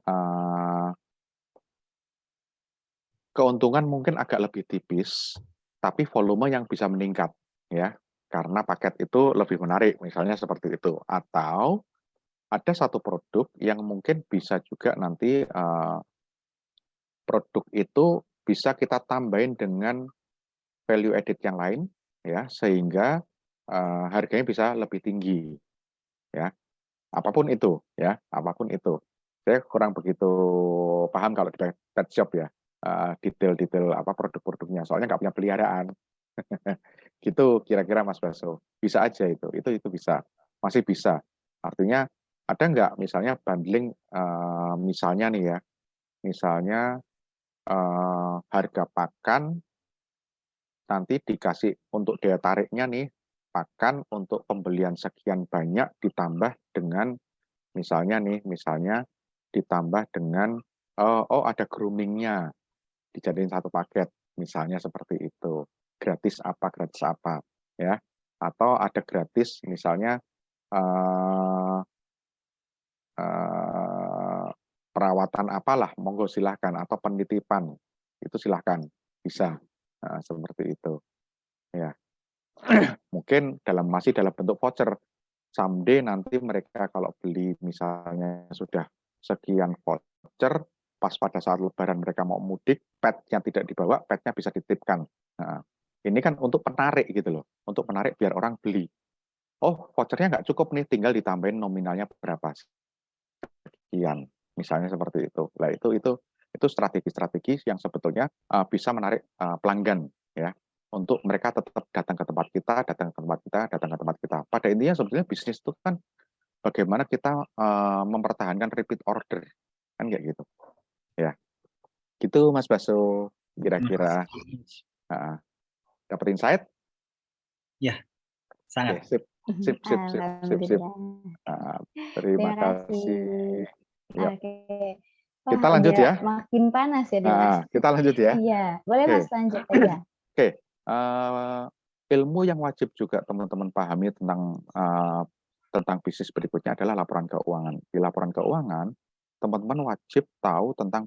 Speaker 1: keuntungan mungkin agak lebih tipis, tapi volume yang bisa meningkat, ya, karena paket itu lebih menarik, misalnya seperti itu. Atau ada satu produk yang mungkin bisa juga nanti produk itu bisa kita tambahin dengan value added yang lain, ya, sehingga harganya bisa lebih tinggi, ya. Apapun itu, ya, apapun itu. Saya kurang begitu paham kalau di pet shop ya. Detail-detail produk-produknya, soalnya nggak punya peliharaan. Gitu kira-kira Mas Baso. Bisa aja itu bisa, masih bisa. Artinya ada nggak misalnya bundling, misalnya nih ya, misalnya harga pakan nanti dikasih untuk daya tariknya nih, pakan untuk pembelian sekian banyak ditambah dengan misalnya ditambah dengan ada groomingnya dijadiin satu paket, misalnya seperti itu. Gratis apa, ya. Atau ada gratis, misalnya perawatan apalah, monggo silahkan. Atau penitipan, itu silahkan, bisa. Seperti itu. Ya. Mungkin masih dalam bentuk voucher. Someday nanti mereka kalau beli misalnya sudah sekian voucher, pas pada saat lebaran mereka mau mudik, petnya tidak dibawa, petnya bisa dititipkan. Nah, ini kan untuk penarik gitu loh, untuk penarik biar orang beli. Oh, vouchernya nggak cukup nih, tinggal ditambahin nominalnya berapa sekian, misalnya seperti itu. Nah, itu strategi-strategi yang sebetulnya bisa menarik pelanggan, ya, untuk mereka tetap datang ke tempat kita. Pada intinya sebetulnya bisnis itu kan bagaimana kita mempertahankan repeat order, kan kayak gitu, ya. Gitu Mas Baso, kira-kira. Dapat insight?
Speaker 5: Ya, sangat.
Speaker 1: Sip. Sip, sip, sip, sip, sip.
Speaker 2: Alhamdulillah.
Speaker 1: Nah, terima
Speaker 2: Terima kasih.
Speaker 1: kasih. Yuk,
Speaker 2: Oke.
Speaker 1: kita
Speaker 2: Wah,
Speaker 1: lanjut
Speaker 2: udah
Speaker 1: ya.
Speaker 2: makin panas ya, Mas.
Speaker 1: Nah, kita lanjut ya.
Speaker 2: Iya, boleh
Speaker 1: Oke.
Speaker 2: Mas lanjut aja.
Speaker 1: Oke. Ilmu yang wajib juga teman-teman pahami tentang bisnis berikutnya adalah laporan keuangan. Di laporan keuangan, teman-teman wajib tahu tentang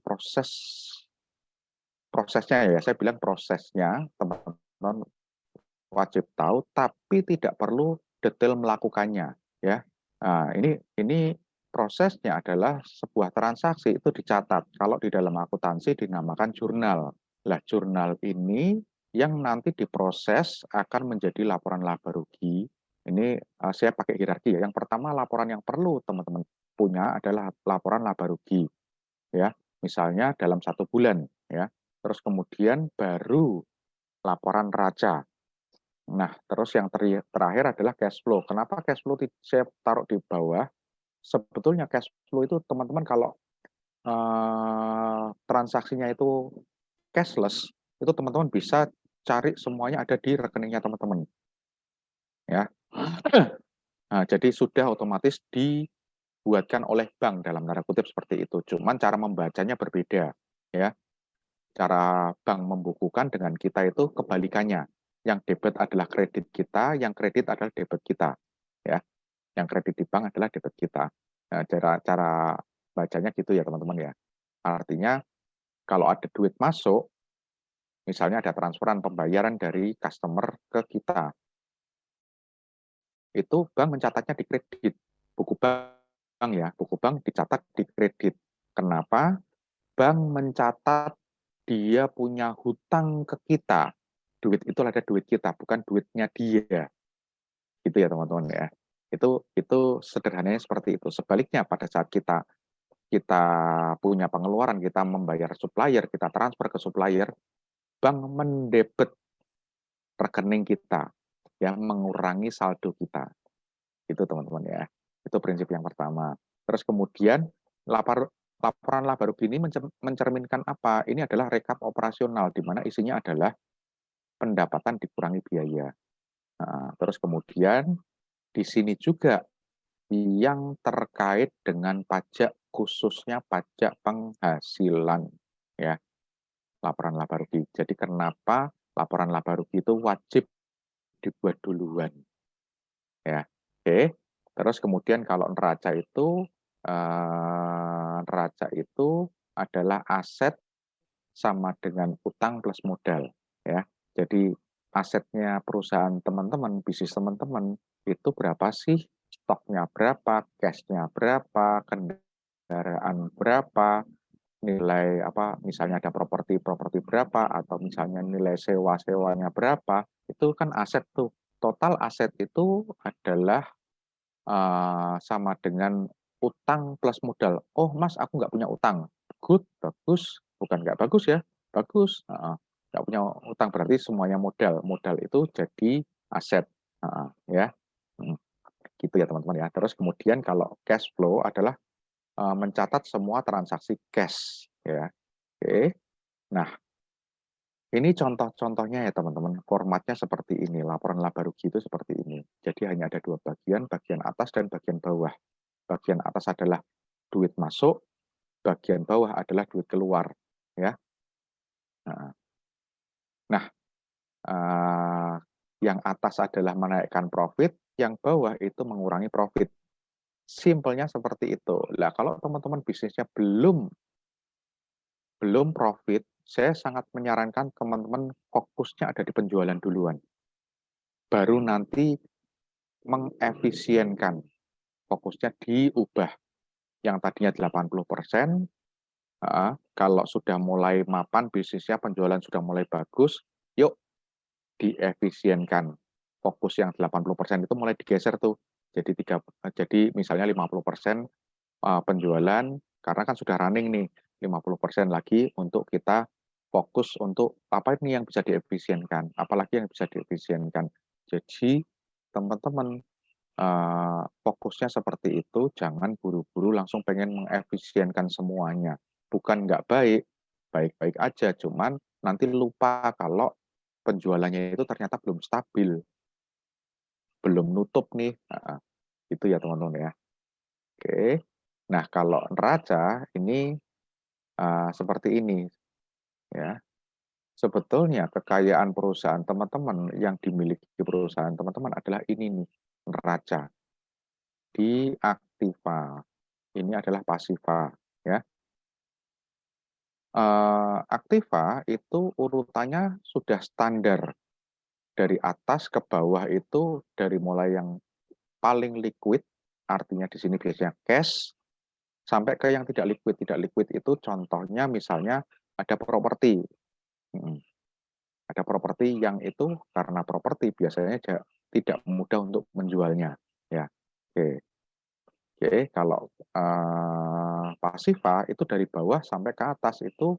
Speaker 1: prosesnya ya. Saya bilang prosesnya, teman-teman wajib tahu, tapi tidak perlu detail melakukannya. Ya, nah, ini prosesnya adalah sebuah transaksi itu dicatat. Kalau di dalam akuntansi dinamakan jurnal. Lah, jurnal ini yang nanti diproses akan menjadi laporan laba rugi. Ini saya pakai hierarki ya. Yang pertama, laporan yang perlu teman-teman punya adalah laporan laba rugi. Ya, misalnya dalam 1 bulan. Ya, terus kemudian baru laporan neraca. Nah, terus yang terakhir adalah cash flow. Kenapa cash flow saya taruh di bawah? Sebetulnya cash flow itu teman-teman kalau transaksinya itu cashless, itu teman-teman bisa cari semuanya ada di rekeningnya teman-teman. Ya. Nah, jadi sudah otomatis dibuatkan oleh bank dalam tanda kutip seperti itu. Cuman cara membacanya berbeda. Ya. Cara bank membukukan dengan kita itu kebalikannya. Yang debit adalah kredit kita, yang kredit adalah debit kita. Ya, yang kredit di bank adalah debit kita. Nah, cara bacanya gitu ya teman-teman ya. Artinya kalau ada duit masuk, misalnya ada transferan pembayaran dari customer ke kita, itu bank mencatatnya di kredit. Buku bank ya, buku bank dicatat di kredit. Kenapa? Bank mencatat dia punya hutang ke kita. Duit itu ada duit kita, bukan duitnya dia. Gitu ya teman-teman ya. Itu sederhananya seperti itu. Sebaliknya pada saat kita punya pengeluaran, kita membayar supplier, kita transfer ke supplier, bank mendebet rekening kita, yang mengurangi saldo kita. Itu teman-teman ya. Itu prinsip yang pertama. Terus kemudian laporan laba rugi ini mencerminkan apa? Ini adalah rekap operasional, di mana isinya adalah pendapatan dikurangi biaya. Nah, terus kemudian di sini juga yang terkait dengan pajak, khususnya pajak penghasilan, ya, laporan laba rugi. Jadi kenapa laporan laba rugi itu wajib dibuat duluan, ya. Oke. Terus kemudian kalau neraca itu adalah aset sama dengan utang plus modal, ya. Jadi asetnya perusahaan teman-teman, bisnis teman-teman itu berapa sih? Stoknya berapa, cash-nya berapa, kendaraan berapa, nilai apa, misalnya ada properti berapa, atau misalnya nilai sewa-sewanya berapa, itu kan aset tuh. Total aset itu adalah sama dengan utang plus modal. Oh mas, aku nggak punya utang. Good, bagus. Bukan nggak bagus ya, bagus. Nggak punya utang berarti semuanya modal. Modal itu jadi aset. Ya, gitu ya teman-teman ya. Terus kemudian kalau cash flow adalah mencatat semua transaksi cash. Ya, oke. Nah, ini contoh-contohnya ya teman-teman. Formatnya seperti ini. Laporan laba rugi itu seperti ini. Jadi hanya ada 2 bagian atas dan bagian bawah. Bagian atas adalah duit masuk, bagian bawah adalah duit keluar, ya. Nah, yang atas adalah menaikkan profit, yang bawah itu mengurangi profit. Simpelnya seperti itu. Lah, kalau teman-teman bisnisnya belum profit, saya sangat menyarankan teman-teman fokusnya ada di penjualan duluan. Baru nanti mengefisienkan. Fokusnya diubah. Yang tadinya 80%, kalau sudah mulai mapan bisnisnya, penjualan sudah mulai bagus, yuk diefisienkan. Fokus yang 80% itu mulai digeser tuh. Jadi misalnya 50% penjualan, karena kan sudah running nih, 50% lagi untuk kita fokus untuk apa ini yang bisa diefisienkan, apalagi yang bisa diefisienkan. Jadi teman-teman fokusnya seperti itu, jangan buru-buru langsung pengen mengefisienkan semuanya. Bukan nggak baik, baik-baik aja, cuman nanti lupa kalau penjualannya itu ternyata belum stabil. belum nutup nih. Nah, itu ya teman-teman ya. Oke. Nah, kalau neraca ini seperti ini ya. Sebetulnya kekayaan perusahaan teman-teman yang dimiliki perusahaan teman-teman adalah ini nih, neraca. Di aktiva. Ini adalah pasiva ya. Aktiva itu urutannya sudah standar. Dari atas ke bawah itu dari mulai yang paling liquid, artinya di sini biasanya cash, sampai ke yang tidak liquid. Tidak liquid itu contohnya misalnya ada properti. Ada properti yang itu karena properti biasanya tidak mudah untuk menjualnya. Ya, oke. Oke, kalau pasiva itu dari bawah sampai ke atas itu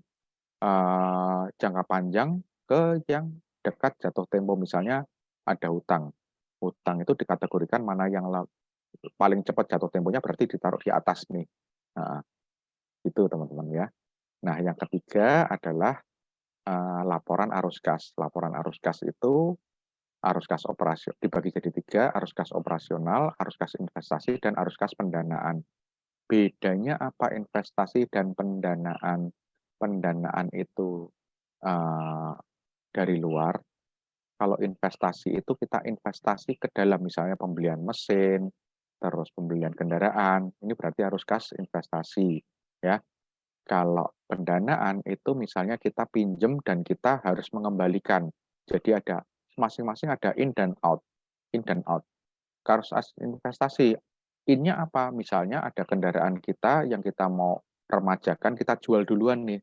Speaker 1: jangka panjang ke yang dekat jatuh tempo. Misalnya ada hutang. Hutang itu dikategorikan mana yang paling cepat jatuh temponya berarti ditaruh di atas nih. Nah, itu teman-teman ya. Nah, yang ketiga adalah laporan arus kas. Laporan arus kas itu arus kas operasional dibagi jadi 3, arus kas operasional, arus kas investasi, dan arus kas pendanaan. Bedanya apa investasi dan pendanaan? Pendanaan itu dari luar. Kalau investasi itu kita investasi ke dalam, misalnya pembelian mesin, terus pembelian kendaraan, ini berarti arus kas investasi ya. Kalau pendanaan itu misalnya kita pinjem dan kita harus mengembalikan. Jadi ada masing-masing ada in dan out. In dan out. Arus investasi, innya apa? Misalnya ada kendaraan kita yang kita mau remajakan, kita jual duluan nih.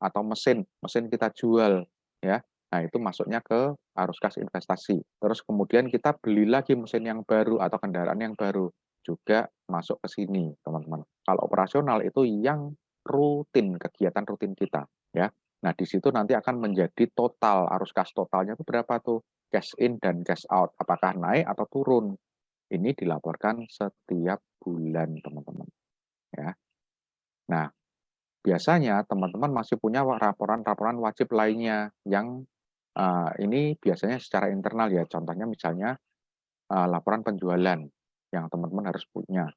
Speaker 1: Atau mesin kita jual ya. Nah, itu masuknya ke arus kas investasi. Terus kemudian kita beli lagi mesin yang baru atau kendaraan yang baru, juga masuk ke sini, teman-teman. Kalau operasional itu yang rutin, kegiatan rutin kita ya. Nah, di situ nanti akan menjadi total, arus kas totalnya itu berapa tuh? Cash in dan cash out, apakah naik atau turun. Ini dilaporkan setiap bulan, teman-teman ya. Nah, biasanya teman-teman masih punya laporan-laporan wajib lainnya yang ini biasanya secara internal ya. Contohnya misalnya laporan penjualan yang teman-teman harus punya.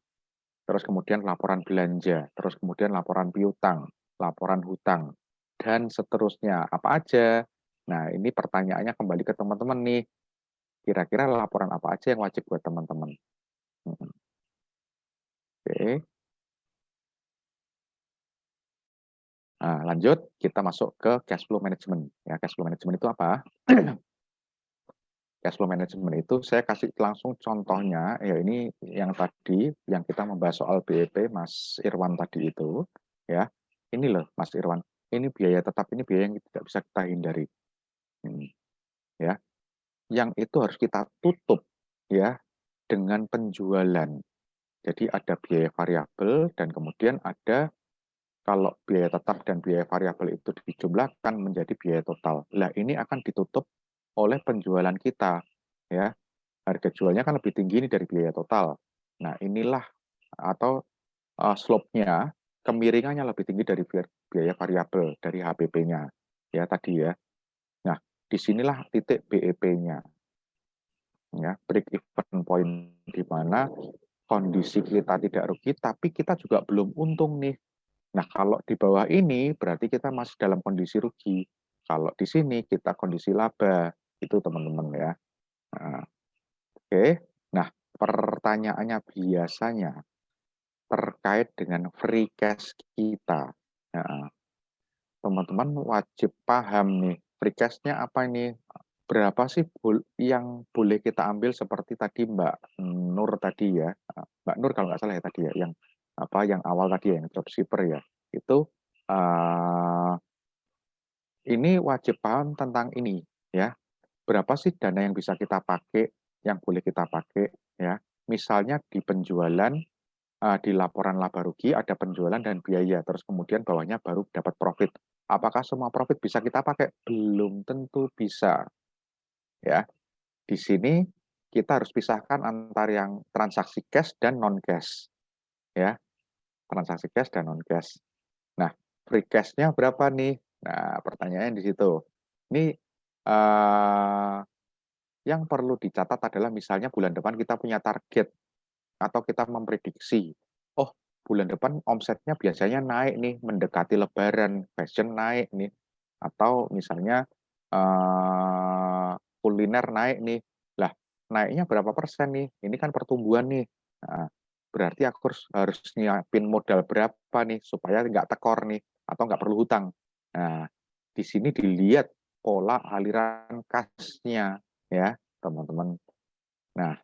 Speaker 1: Terus kemudian laporan belanja, terus kemudian laporan piutang, laporan hutang, dan seterusnya. Apa aja? Nah, ini pertanyaannya kembali ke teman-teman nih. Kira-kira laporan apa aja yang wajib buat teman-teman? Oke. Nah, lanjut, kita masuk ke cash flow management. Ya, cash flow management itu apa? Cash flow management itu saya kasih langsung contohnya, ya ini yang tadi, yang kita membahas soal BEP, Mas Irwan tadi itu. Ya, ini loh Mas Irwan, ini biaya tetap, ini biaya yang tidak bisa kita hindari. Ya, yang itu harus kita tutup ya dengan penjualan. Jadi ada biaya variabel dan kemudian ada, kalau biaya tetap dan biaya variabel itu dijumlahkan menjadi biaya total. Nah, ini akan ditutup oleh penjualan kita ya. Harga jualnya kan lebih tinggi ini dari biaya total. Nah, inilah atau slope-nya, kemiringannya lebih tinggi dari biaya variabel dari HPP-nya ya tadi ya. Nah, disinilah titik BEP-nya ya, break even point, di mana kondisi kita tidak rugi tapi kita juga belum untung nih. Nah, kalau di bawah ini berarti kita masih dalam kondisi rugi. Kalau di sini kita kondisi laba, itu teman-teman ya. Nah, oke. Nah, pertanyaannya biasanya terkait dengan free cash kita. Nah, teman-teman wajib paham nih, free cash-nya apa ini? Berapa sih yang boleh kita ambil, seperti tadi Mbak Nur tadi ya. Mbak Nur kalau nggak salah ya tadi ya, yang apa yang awal tadi ya, yang dropshipper ya. Itu ini wajib paham tentang ini ya. Berapa sih dana yang bisa kita pakai, yang boleh kita pakai ya. Misalnya di penjualan, di laporan laba rugi ada penjualan dan biaya, terus kemudian bawahnya baru dapat profit. Apakah semua profit bisa kita pakai? Belum tentu bisa ya. Di sini kita harus pisahkan antara yang transaksi cash dan non cash ya. Transaksi cash dan non cash. Nah, free cash-nya berapa nih? Nah, pertanyaannya di situ. Ini yang perlu dicatat adalah misalnya bulan depan kita punya target atau kita memprediksi, oh bulan depan omsetnya biasanya naik nih, mendekati Lebaran, fashion naik nih, atau misalnya kuliner naik nih. Lah, naiknya berapa persen nih? Ini kan pertumbuhan nih. Nah, berarti aku harus nyiapin modal berapa nih supaya nggak tekor nih atau nggak perlu hutang. Nah, di sini dilihat pola aliran kasnya ya, teman-teman. Nah,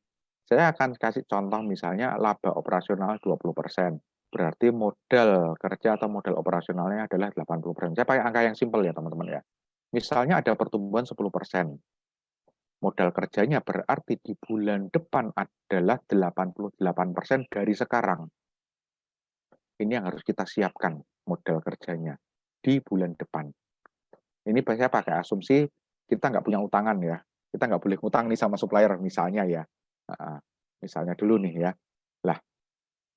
Speaker 1: saya akan kasih contoh misalnya laba operasional 20%. Berarti modal kerja atau modal operasionalnya adalah 80%. Saya pakai angka yang simpel ya, teman-teman ya. Misalnya ada pertumbuhan 10%. Modal kerjanya berarti di bulan depan adalah 88% dari sekarang. Ini yang harus kita siapkan modal kerjanya di bulan depan. Ini saya pakai asumsi kita nggak punya utangan ya. Kita nggak boleh utang nih sama supplier misalnya ya. Misalnya dulu nih ya. Lah,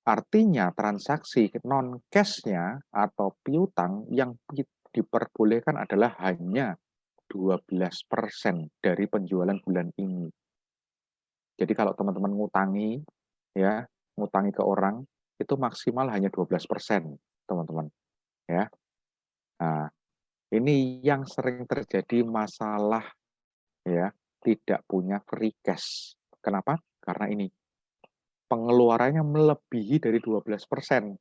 Speaker 1: artinya transaksi non-cash-nya atau piutang yang diperbolehkan adalah hanya 12% dari penjualan bulan ini. Jadi kalau teman-teman ngutangi ya, ngutangi ke orang itu maksimal hanya 12%, teman-teman. Ya. Nah, ini yang sering terjadi masalah ya, tidak punya free cash. Kenapa? Karena ini pengeluarannya melebihi dari 12%.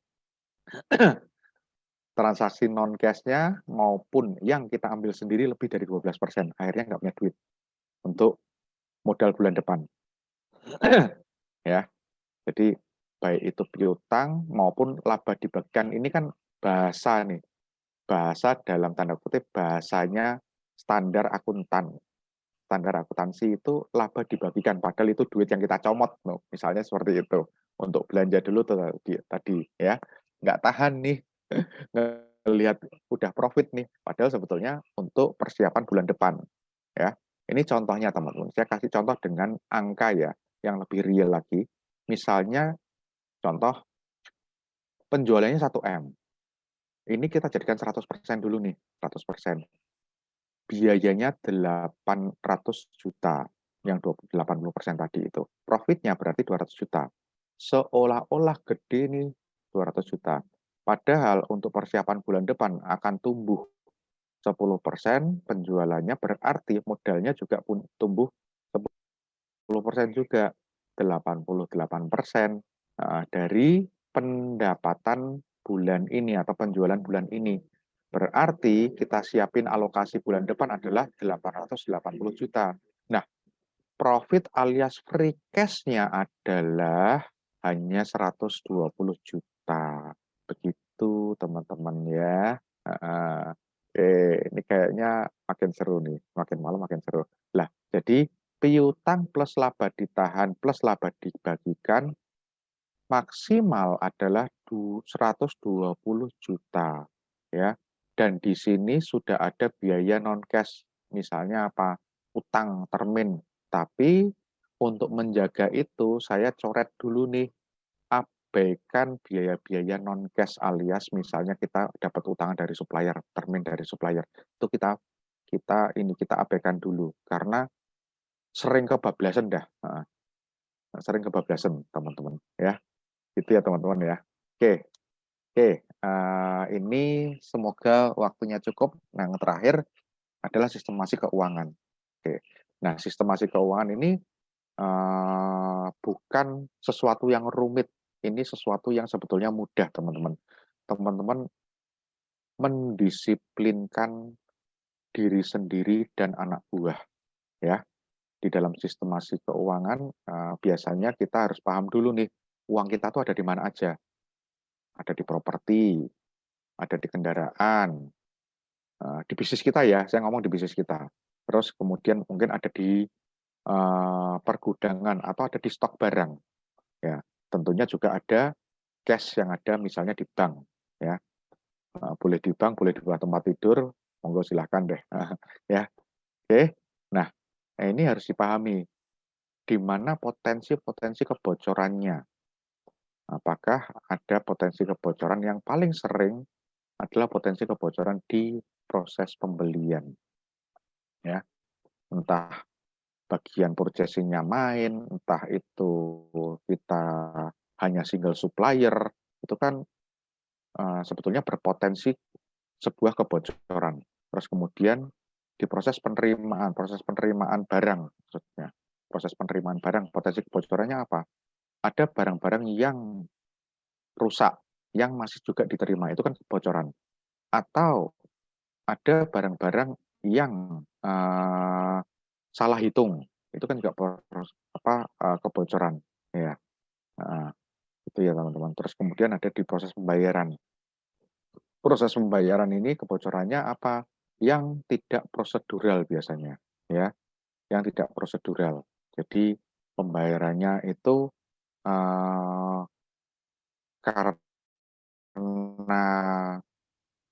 Speaker 1: Transaksi non-cash-nya maupun yang kita ambil sendiri lebih dari 12%. Akhirnya nggak punya duit untuk modal bulan depan. Ya, jadi baik itu piutang maupun laba dibagikan. Ini kan bahasa nih. Bahasa dalam tanda kutip bahasanya standar akuntan. Standar akuntansi itu laba dibagikan. Padahal itu duit yang kita comot. Misalnya seperti itu. Untuk belanja dulu tadi ya. Nggak tahan nih. Lihat udah profit nih, padahal sebetulnya untuk persiapan bulan depan ya. Ini contohnya teman-teman, saya kasih contoh dengan angka ya yang lebih real lagi. Misalnya contoh penjualannya 1M, ini kita jadikan 100% dulu nih, 100%. Biayanya 800 juta yang 80% tadi itu, profitnya berarti 200 juta. Seolah-olah gede nih 200 juta, padahal untuk persiapan bulan depan akan tumbuh 10%, penjualannya berarti modalnya juga pun tumbuh 10% juga, 88% dari pendapatan bulan ini atau penjualan bulan ini. Berarti kita siapin alokasi bulan depan adalah 880 juta. Nah, profit alias free cash-nya adalah hanya 120 juta. Begitu teman-teman ya. Ini kayaknya makin seru nih, makin malam makin seru. Lah, jadi piutang plus laba ditahan plus laba dibagikan maksimal adalah 120 juta ya. Dan di sini sudah ada biaya non cash, misalnya apa? Utang termin. Tapi untuk menjaga itu saya coret dulu nih, abaikan biaya-biaya non cash alias misalnya kita dapat utangan dari supplier, termin dari supplier. Itu kita abaikan dulu karena sering kebablasan dah. Sering kebablasan teman-teman ya. Itu ya teman-teman ya. Oke. Ini semoga waktunya cukup. Nah, yang terakhir adalah sistemasi keuangan. Oke. Nah, sistemasi keuangan ini bukan sesuatu yang rumit. Ini sesuatu yang sebetulnya mudah, teman-teman. Teman-teman mendisiplinkan diri sendiri dan anak buah, ya. Di dalam sistemasi keuangan, biasanya kita harus paham dulu nih, uang kita tuh ada di mana aja. Ada di properti, ada di kendaraan, di bisnis kita ya, saya ngomong di bisnis kita. Terus kemudian mungkin ada di pergudangan atau ada di stok barang. Ya, tentunya juga ada cash yang ada misalnya di bank. Ya, boleh di bank, boleh di tempat tidur, monggo silahkan deh. Ya, oke. Nah, ini harus dipahami di mana potensi-potensi kebocorannya. Apakah ada potensi kebocoran yang paling sering adalah potensi kebocoran di proses pembelian. Ya, entah bagian purchasing-nya main, entah itu kita hanya single supplier, itu kan sebetulnya berpotensi sebuah kebocoran. Terus kemudian di proses penerimaan barang, maksudnya proses penerimaan barang, potensi kebocorannya apa? Ada barang-barang yang rusak, yang masih juga diterima, itu kan kebocoran. Atau ada barang-barang yang salah hitung, itu kan juga kebocoran, ya. Itu ya teman-teman. Terus kemudian ada di proses pembayaran. Proses pembayaran ini kebocorannya apa? Yang tidak prosedural biasanya, ya, yang tidak prosedural. Jadi pembayarannya itu karena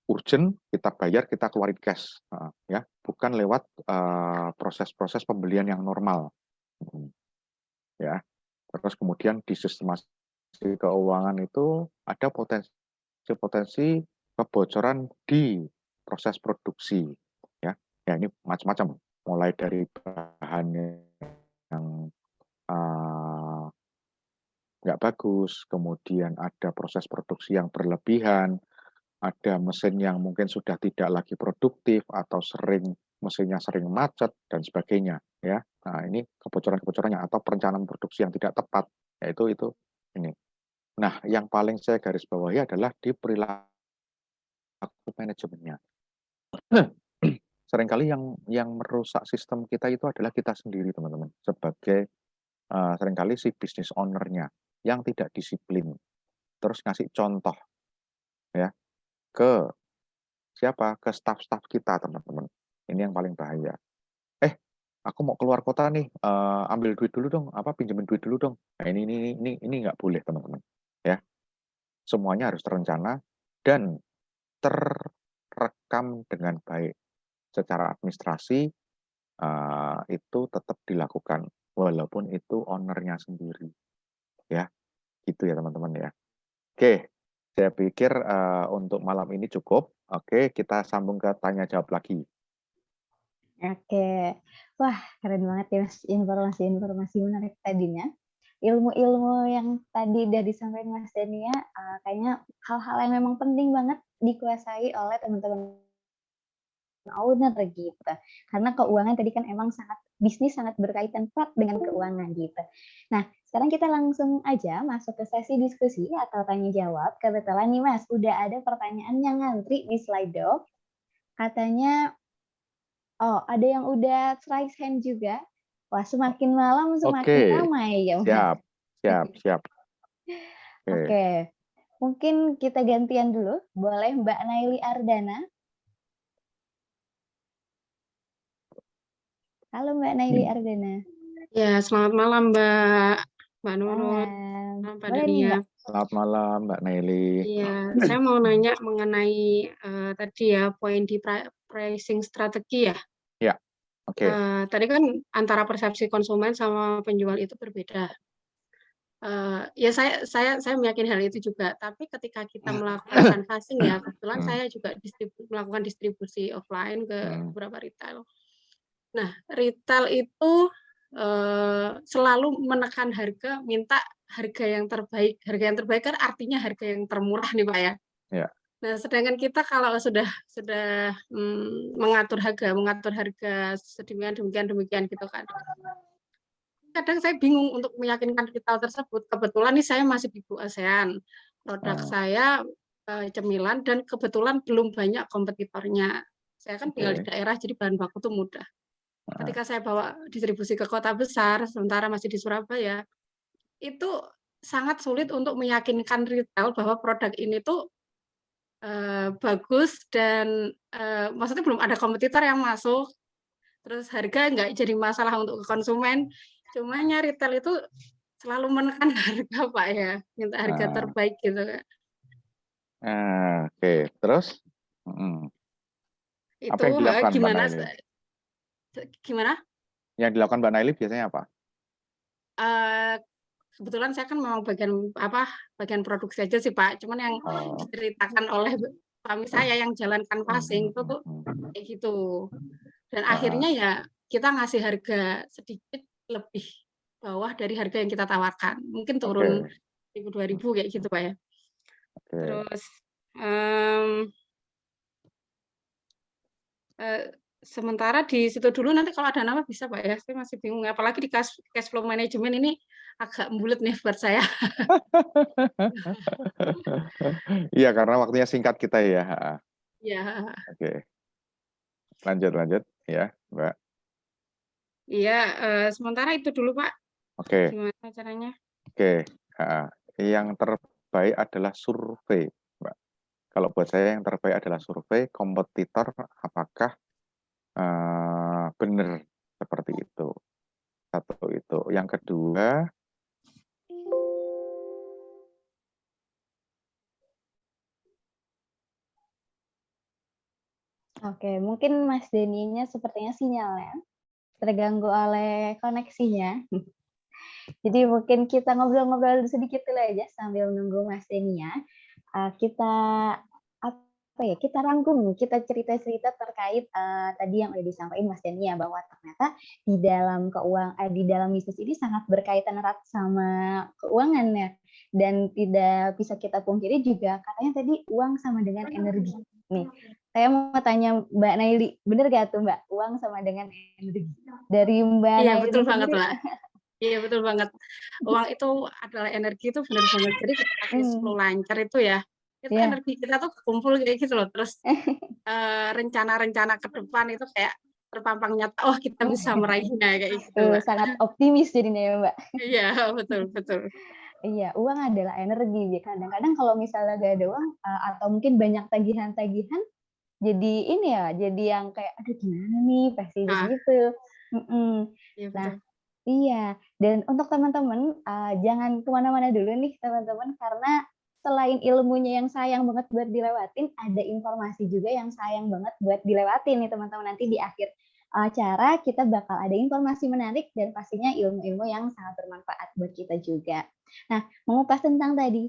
Speaker 1: urgent, kita bayar, kita keluarin cash, ya, bukan lewat proses-proses pembelian yang normal, ya. Terus kemudian di sistemasi keuangan itu ada potensi kebocoran di proses produksi, ya. Ya ini macam-macam, mulai dari bahannya yang nggak bagus, kemudian ada proses produksi yang berlebihan, ada mesin yang mungkin sudah tidak lagi produktif atau mesinnya sering macet dan sebagainya, ya. Nah ini kebocoran-kebocorannya atau perencanaan produksi yang tidak tepat, yaitu itu ini. Nah yang paling saya garis bawahi adalah di perilaku manajemennya. Seringkali yang merusak sistem kita itu adalah kita sendiri, teman-teman, sebagai seringkali si bisnis owner-nya yang tidak disiplin, terus ngasih contoh, ya, ke siapa? Ke staff-staff kita, teman-teman. Ini yang paling bahaya. Aku mau keluar kota nih, ambil duit dulu dong, pinjemin duit dulu dong. Nah, ini nggak boleh, teman-teman, ya. Semuanya harus terencana dan terrekam dengan baik. Secara administrasi itu tetap dilakukan walaupun itu ownernya sendiri, ya. Gitu ya, teman-teman, ya. Oke, saya pikir untuk malam ini cukup. Oke, kita sambung ke tanya jawab lagi.
Speaker 2: Oke, wah keren banget ya Mas, informasi-informasi menarik tadinya. Ilmu-ilmu yang tadi udah disampaikan Mas Dania, kayaknya hal-hal yang memang penting banget dikuasai oleh teman-teman owner gitu. Karena keuangan tadi kan emang bisnis sangat berkaitan erat dengan keuangan gitu. Nah, sekarang kita langsung aja masuk ke sesi diskusi atau tanya jawab. Kebetulan nih Mas, udah ada pertanyaan yang ngantri di Slido. Katanya, ada yang udah raise hand juga. Wah, semakin malam semakin ramai ya, Mas.
Speaker 1: Siap.
Speaker 2: Oke. Mungkin kita gantian dulu. Boleh Mbak Naili Ardana? Halo Mbak Naili Ardana.
Speaker 6: Ya, selamat malam Mbak Nurul.
Speaker 2: Boleh nih, Mbak.
Speaker 1: Selamat malam Mbak Naili.
Speaker 6: Iya, saya mau nanya mengenai tadi ya poin di pricing strategi ya.
Speaker 1: Ya, oke.
Speaker 6: Tadi kan antara persepsi konsumen sama penjual itu berbeda. Ya saya meyakini hal itu juga. Tapi ketika kita melakukan canvassing ya, kebetulan saya juga melakukan distribusi offline ke beberapa retail. Nah, retail itu selalu menekan harga, minta harga yang terbaik. Harga yang terbaik kan artinya harga yang termurah nih Pak ya.
Speaker 1: Ya.
Speaker 6: Nah, sedangkan kita kalau sudah mengatur harga demikian gitu kan. Kadang saya bingung untuk meyakinkan retail tersebut. Kebetulan nih saya masih di ASEAN. Produk saya cemilan dan kebetulan belum banyak kompetitornya. Saya kan tinggal di daerah jadi bahan baku tuh mudah. Ketika saya bawa distribusi ke kota besar, sementara masih di Surabaya, itu sangat sulit untuk meyakinkan retail bahwa produk ini tuh bagus dan maksudnya belum ada kompetitor yang masuk, terus harga nggak jadi masalah untuk konsumen, cumanya retail itu selalu menekan harga Pak ya, minta harga terbaik gitu Kak.
Speaker 1: Oke, terus?
Speaker 6: Itu
Speaker 1: apa yang dilakukan
Speaker 6: gimana?
Speaker 1: Mbak Naili?
Speaker 6: Gimana?
Speaker 1: Yang dilakukan Mbak Naili biasanya apa?
Speaker 6: Kebetulan saya kan memang bagian produksi aja sih Pak. Cuman yang diceritakan oleh suami saya yang jalan canvassing itu tuh kayak gitu. Dan akhirnya ya kita ngasih harga sedikit lebih bawah dari harga yang kita tawarkan. Mungkin turun 1.000 2.000 kayak gitu Pak ya. Terus sementara di situ dulu, nanti kalau ada nama bisa Pak ya. Saya masih bingung, apalagi di cash flow management ini agak bulat nih buat saya.
Speaker 1: Iya, karena waktunya singkat kita ya.
Speaker 6: Iya.
Speaker 1: Oke. Lanjut ya, Mbak.
Speaker 6: Iya, sementara itu dulu Pak.
Speaker 1: Oke.
Speaker 6: Gimana caranya?
Speaker 1: Oke. Yang terbaik adalah survei, Mbak. Kalau buat saya yang terbaik adalah survei kompetitor, apakah benar seperti itu. Satu itu. Yang kedua,
Speaker 2: Oke, mungkin Mas Denny-nya sepertinya sinyalnya terganggu oleh koneksinya. Jadi mungkin kita ngobrol-ngobrol sedikit dulu aja sambil nunggu Mas Denny ya. Kita kita rangkum, kita cerita-cerita terkait tadi yang udah disampaikan Mas Denny ya, bahwa ternyata di dalam di dalam bisnis ini sangat berkaitan erat sama keuangan ya. Dan tidak bisa kita pungkiri juga katanya tadi uang sama dengan energi. Nih, saya mau tanya Mbak Naili, bener gak tuh Mbak, uang sama dengan energi? Dari Mbak
Speaker 6: Iya,
Speaker 2: Naili
Speaker 6: betul banget
Speaker 2: sendiri.
Speaker 6: Mbak. Iya, betul banget. Uang itu adalah energi, itu benar banget. Jadi ketika cash flow lancar itu ya, itu energi kita tuh kumpul kayak gitu loh. Terus rencana-rencana ke depan itu kayak terpampang nyata, oh kita bisa meraihnya kayak gitu Mbak.
Speaker 2: Sangat optimis jadinya ya Mbak.
Speaker 6: Iya, betul.
Speaker 2: Iya, uang adalah energi. Kadang-kadang kalau misalnya gak ada uang, atau mungkin banyak tagihan-tagihan, jadi ini ya, jadi yang kayak, aduh gimana nih, pesimis gitu.
Speaker 6: Iya,
Speaker 2: Nah,
Speaker 6: betul.
Speaker 2: iya. Dan untuk teman-teman, jangan kemana-mana dulu nih teman-teman, karena selain ilmunya yang sayang banget buat dilewatin, ada informasi juga yang sayang banget buat dilewatin nih teman-teman. Nanti di akhir acara kita bakal ada informasi menarik dan pastinya ilmu-ilmu yang sangat bermanfaat buat kita juga. Nah, mengupas tentang tadi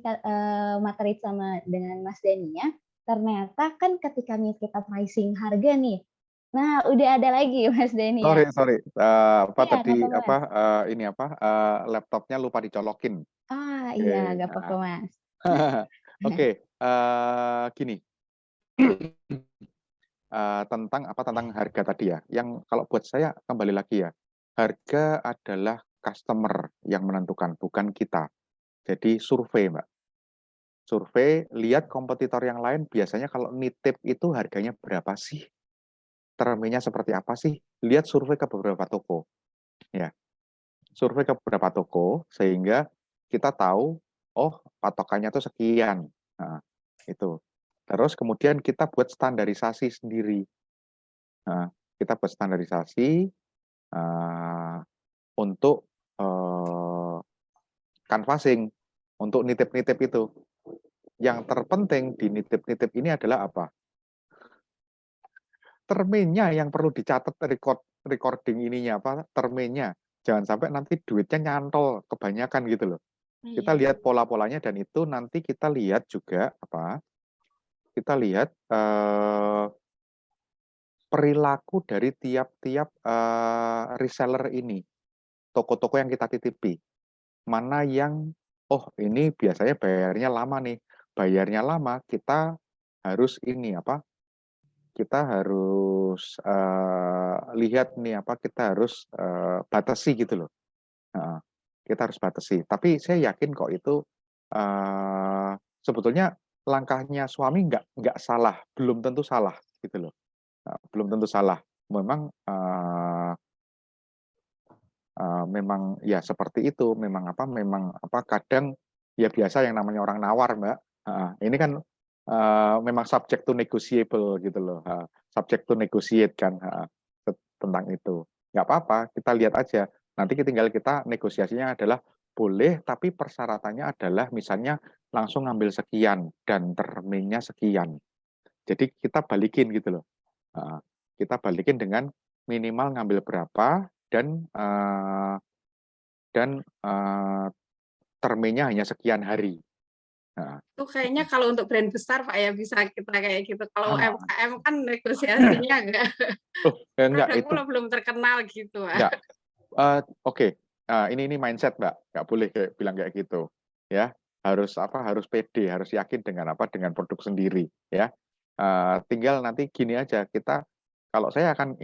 Speaker 2: materi sama dengan Mas Denny ya, ternyata kan ketika kita pricing harga nih, nah udah ada lagi Mas Denny ya.
Speaker 1: Sorry.
Speaker 2: Iya,
Speaker 1: Laptopnya lupa dicolokin.
Speaker 2: Iya, nggak apa-apa Mas.
Speaker 1: Oke, gini. Tentang harga tadi ya. Yang kalau buat saya kembali lagi ya, harga adalah customer yang menentukan, bukan kita. Jadi survei, Mbak. Survei, lihat kompetitor yang lain biasanya kalau nitip itu harganya berapa sih? Termnya seperti apa sih? Lihat survei ke beberapa toko. Ya. Survei ke beberapa toko sehingga kita tahu, oh patokannya tuh sekian. Nah, itu. Terus kemudian kita buat standarisasi sendiri. Nah, kita buat standarisasi untuk canvassing, untuk nitip-nitip itu. Yang terpenting di nitip-nitip ini adalah apa? Terminnya yang perlu dicatat, recording ininya apa? Terminnya. Jangan sampai nanti duitnya nyantol kebanyakan gitu loh. Kita lihat pola-polanya dan itu nanti kita lihat juga apa? Kita lihat perilaku dari tiap-tiap reseller ini, toko-toko yang kita titipi. Mana yang, oh ini biasanya bayarnya lama nih, bayarnya lama, kita harus ini apa? Kita harus lihat nih apa? Kita harus batasi gitu loh. Kita harus batasi. Tapi saya yakin kok itu sebetulnya langkahnya suami nggak salah, belum tentu salah gitu loh. Belum tentu salah. Memang ya seperti itu, memang apa kadang ya biasa yang namanya orang nawar Mbak. Ini kan memang subject to negotiable gitu loh, subject to negotiate kan tentang itu. Nggak apa-apa, kita lihat aja. Nanti tinggal kita negosiasinya adalah boleh, tapi persyaratannya adalah misalnya langsung ngambil sekian dan terminnya sekian. Jadi kita balikin gitu loh. Kita balikin dengan minimal ngambil berapa dan terminnya hanya sekian hari. Nah,
Speaker 6: Itu kayaknya kalau untuk brand besar Pak ya bisa kita kayak gitu. Kalau
Speaker 1: ah,
Speaker 6: UMKM kan negosiasinya enggak,
Speaker 1: enggak
Speaker 6: produkmu
Speaker 1: itu,
Speaker 6: lo belum terkenal gitu Pak.
Speaker 1: enggak. Oke. Ini mindset Mbak, nggak boleh kayak bilang kayak gitu, ya. Harus apa? Harus pede, harus yakin dengan apa? Dengan produk sendiri, ya. Tinggal nanti gini aja, kalau saya akan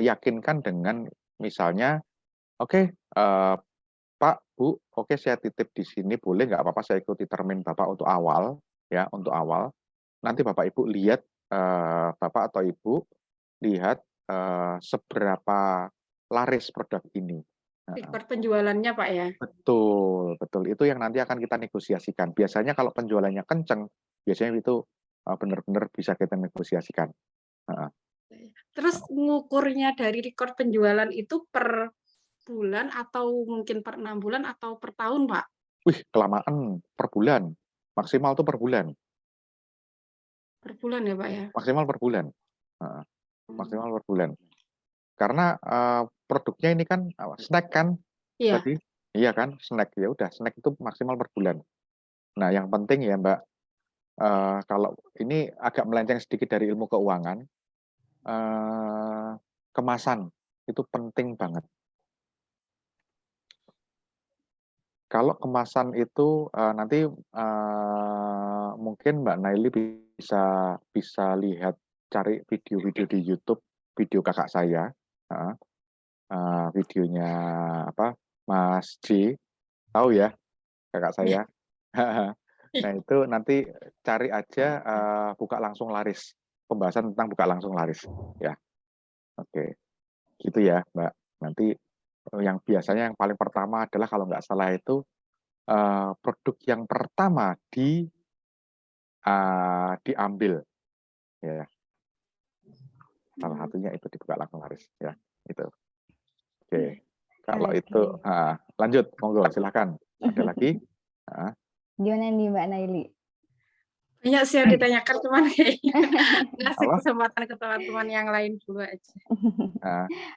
Speaker 1: yakinkan dengan misalnya, oke, Pak, Bu, oke saya titip di sini boleh nggak apa-apa saya ikuti termin Bapak untuk awal, ya, untuk awal. Nanti Bapak Ibu lihat, Bapak atau Ibu lihat seberapa laris produk ini.
Speaker 6: Record penjualannya Pak ya.
Speaker 1: Betul, betul. Itu yang nanti akan kita negosiasikan. Biasanya kalau penjualannya kenceng, biasanya itu benar-benar bisa kita negosiasikan.
Speaker 6: Terus ngukurnya dari record penjualan itu per bulan atau mungkin per 6 bulan atau per tahun, Pak?
Speaker 1: Wih, kelamaan per bulan. Maksimal tuh per bulan.
Speaker 6: Per bulan ya, Pak ya?
Speaker 1: Maksimal per bulan. Maksimal per bulan. Karena produknya ini kan snack kan?
Speaker 6: Iya.
Speaker 1: Tadi. Iya kan? Snack. Ya udah, snack itu maksimal per bulan. Nah, yang penting ya, Mbak, kalau ini agak melenceng sedikit dari ilmu keuangan, kemasan itu penting banget. Kalau kemasan itu nanti mungkin Mbak Naili bisa lihat, cari video-video di YouTube, video kakak saya, videonya apa Mas J, tahu ya kakak saya. Nah itu nanti cari aja buka langsung laris, pembahasan tentang buka langsung laris, ya. Oke, gitu ya Mbak. Nanti yang biasanya yang paling pertama adalah kalau nggak salah itu produk yang pertama diambil, ya. Salah satunya itu dibuka langsung laris, ya. Itu. Oke. Kalau itu lanjut, monggo silakan. Ada lagi?
Speaker 2: Gimana nih Mbak Naili?
Speaker 6: Banyak sih yang ditanyakan, cuman kayaknya ngasih kesempatan ke teman-teman yang lain dulu aja.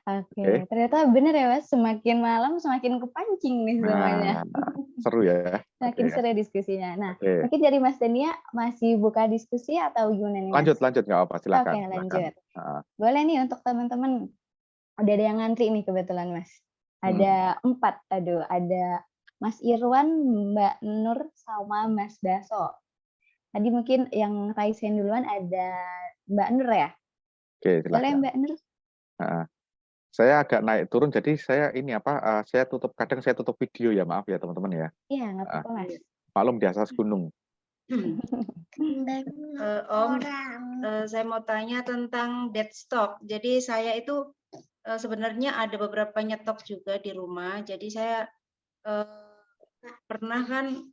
Speaker 2: Oke, ternyata benar ya Mas, semakin malam semakin kepancing nih semuanya.
Speaker 1: Seru ya.
Speaker 2: Semakin seru diskusinya. Nah, mungkin dari Mas Dania masih buka diskusi atau gimana nih Mas?
Speaker 1: Lanjut, nggak apa, silakan.
Speaker 2: Oke, lanjut. Boleh nih untuk teman-teman, udah ada yang ngantri nih kebetulan Mas. Ada 4, ada Mas Irwan, Mbak Nur, sama Mas Baso. Tadi mungkin yang raisen duluan ada Mbak Nur ya?
Speaker 1: Oke, silakan.
Speaker 2: Boleh Mbak Nur?
Speaker 1: Saya agak naik turun, jadi saya kadang saya tutup video ya, maaf ya teman-teman ya.
Speaker 2: Iya, nggak apa-apa Mas.
Speaker 1: Maklum di atas gunung.
Speaker 3: Om, saya mau tanya tentang dead stock. Jadi saya itu sebenarnya ada beberapa nyetok juga di rumah. Jadi saya pernah kan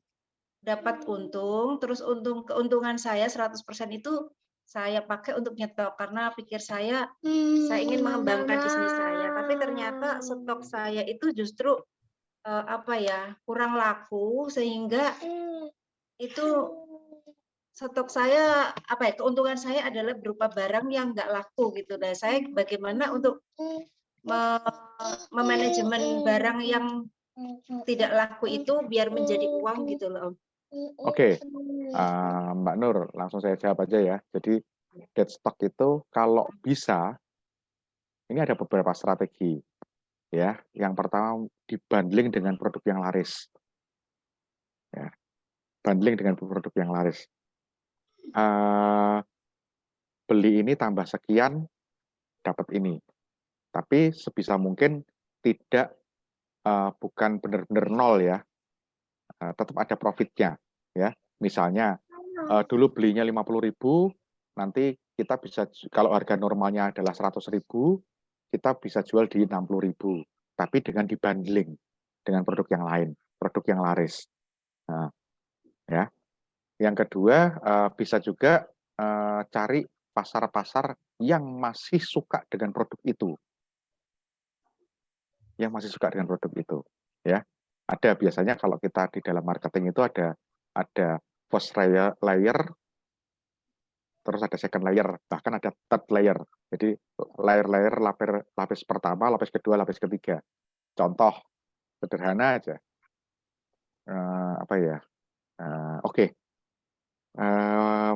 Speaker 3: dapat untung, terus keuntungan saya 100% itu saya pakai untuk nyetok karena pikir saya ingin mengembangkan bisnis saya. Tapi ternyata stok saya itu justru kurang laku, sehingga itu stok saya keuntungan saya adalah berupa barang yang nggak laku gitu. Nah, saya bagaimana untuk memanajemen barang yang tidak laku itu biar menjadi uang gitu loh.
Speaker 1: Oke, Mbak Nur, langsung saya jawab aja ya. Jadi dead stock itu kalau bisa, ini ada beberapa strategi, ya. Yang pertama dibundling dengan produk yang laris, ya. Bundling dengan produk yang laris. Beli ini tambah sekian, dapat ini. Tapi sebisa mungkin bukan benar-benar nol ya. Tetap ada profitnya, ya. Misalnya dulu belinya 50.000, nanti kita bisa, kalau harga normalnya adalah 100.000, kita bisa jual di 60.000, tapi dengan dibundling dengan produk yang lain, produk yang laris. Ya. Yang kedua, bisa juga cari pasar-pasar yang masih suka dengan produk itu, ya. Ada biasanya kalau kita di dalam marketing itu ada first layer, terus ada second layer, bahkan ada third layer. Jadi layer lapis pertama, lapis kedua, lapis ketiga. Contoh sederhana aja. apa ya? Oke.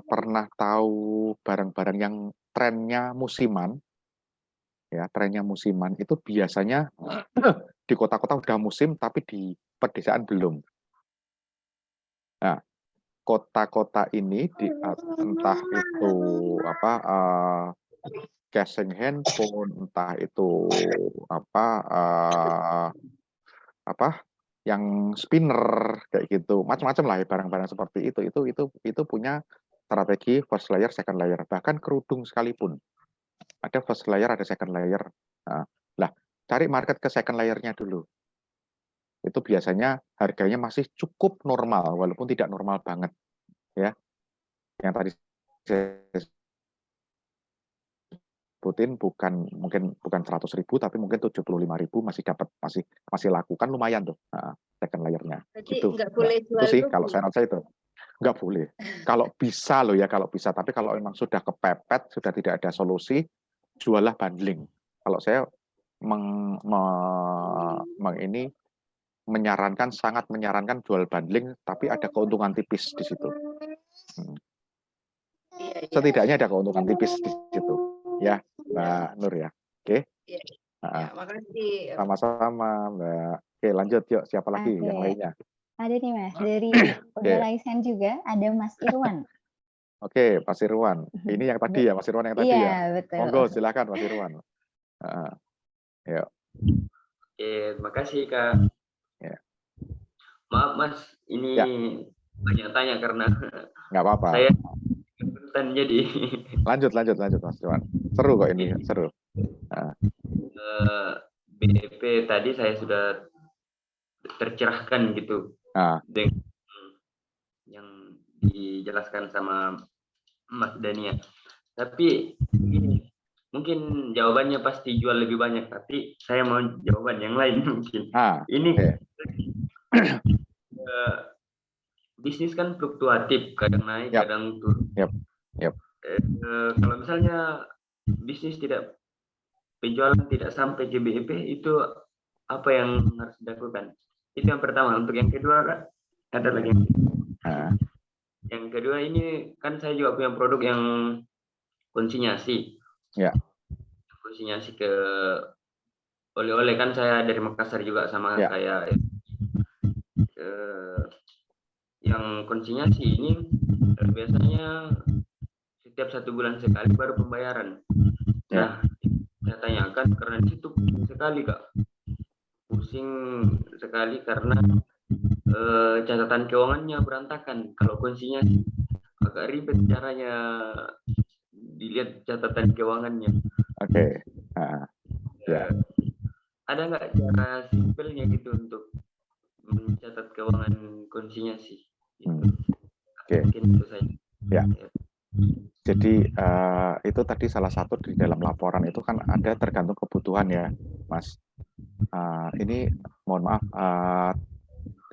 Speaker 1: Pernah tahu barang-barang yang trennya musiman, ya trennya musiman itu biasanya di kota-kota udah musim, tapi di pedesaan belum. Nah, kota-kota ini entah itu apa casing handphone, entah itu apa yang spinner kayak gitu, macam-macam lah ya barang-barang seperti itu punya strategi first layer, second layer, bahkan kerudung sekalipun ada first layer, ada second layer. Nah, cari market ke second layernya dulu. Itu biasanya harganya masih cukup normal, walaupun tidak normal banget, ya. Yang tadi saya sebutin mungkin bukan 100.000, tapi mungkin 75.000 masih dapat, masih lakukan lumayan tuh second layernya.
Speaker 3: Jadi
Speaker 1: Gitu.
Speaker 3: nggak boleh
Speaker 1: Itu
Speaker 3: jual
Speaker 1: sih
Speaker 3: rugi.
Speaker 1: kalau saya rasa itu. Nggak boleh. Kalau bisa loh ya, kalau bisa. Tapi kalau memang sudah kepepet, sudah tidak ada solusi, jualah bundling. Kalau saya sangat menyarankan jual bundling, tapi ada keuntungan tipis di situ. Setidaknya ada keuntungan tipis di situ, ya, Mbak Nur ya. Oke.
Speaker 3: Ya, makasih.
Speaker 1: Sama-sama, Mbak. Oke, lanjut yuk. Siapa lagi yang lainnya?
Speaker 2: Ada nih Mas, dari Udalaisan juga ada Mas Irwan.
Speaker 1: Oke, Mas Irwan. Ini yang tadi ya, Mas Irwan yang tadi ya.
Speaker 2: Iya, betul.
Speaker 1: Monggo, silakan Mas Irwan. Yuk.
Speaker 4: Oke, makasih Kak.
Speaker 1: Ya.
Speaker 4: Maaf Mas, ini banyak tanya karena
Speaker 1: nggak apa-apa.
Speaker 4: Saya ikutan jadi.
Speaker 1: Lanjut Mas Irwan. Seru kok ini, seru.
Speaker 4: BEP tadi saya sudah tercerahkan gitu dengan yang dijelaskan sama Mas Dania. Tapi ini mungkin jawabannya pasti jual lebih banyak, tapi saya mau jawaban yang lain mungkin. Ini bisnis kan fluktuatif, kadang naik, kadang turun. Kalau misalnya bisnis penjualan tidak sampai JBEP, itu apa yang harus dilakukan? Itu yang pertama. Untuk yang kedua ada lagi. Yang kedua ini kan saya juga punya produk yang konsinyasi. Konsinyasi ke oleh-oleh, kan saya dari Makassar juga sama kayak yang konsinyasi ini biasanya setiap 1 bulan sekali baru pembayaran. Nah, saya tanyakan karena di situ sekali Kak, pusing sekali karena catatan keuangannya berantakan. Kalau konsinyasi agak ribet caranya dilihat catatan keuangannya. Ada nggak cara simpelnya gitu untuk mencatat keuangan konsinyasi? Mungkin itu saja.
Speaker 1: Jadi itu tadi salah satu di dalam laporan itu kan ada tergantung kebutuhan ya, Mas. Ini mohon maaf,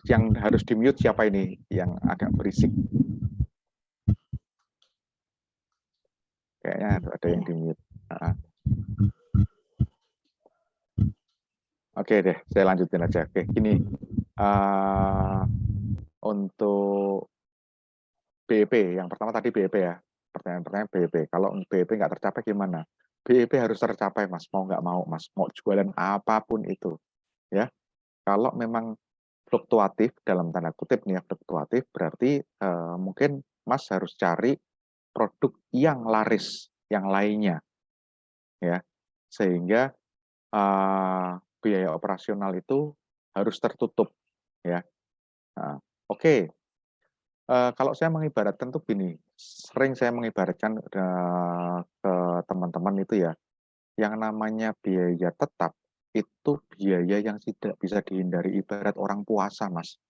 Speaker 1: yang harus di mute siapa ini yang agak berisik? Kayaknya ada yang di mute. Oke deh, saya lanjutin aja. Oke, gini. Untuk BEP, yang pertama tadi BEP ya. Pertanyaan BEP. Kalau BEP nggak tercapai gimana? BEP harus tercapai, Mas. Mau nggak mau, Mas. Mau jualan apapun itu. Ya. Kalau memang fluktuatif, dalam tanda kutip nih ya, fluktuatif, berarti mungkin Mas harus cari produk yang laris, yang lainnya. Ya. Sehingga biaya operasional itu harus tertutup. Ya. Oke. Kalau saya mengibaratkan tuh gini, sering saya mengibaratkan ke teman-teman itu ya, yang namanya biaya tetap itu biaya yang tidak bisa dihindari, ibarat orang puasa, Mas.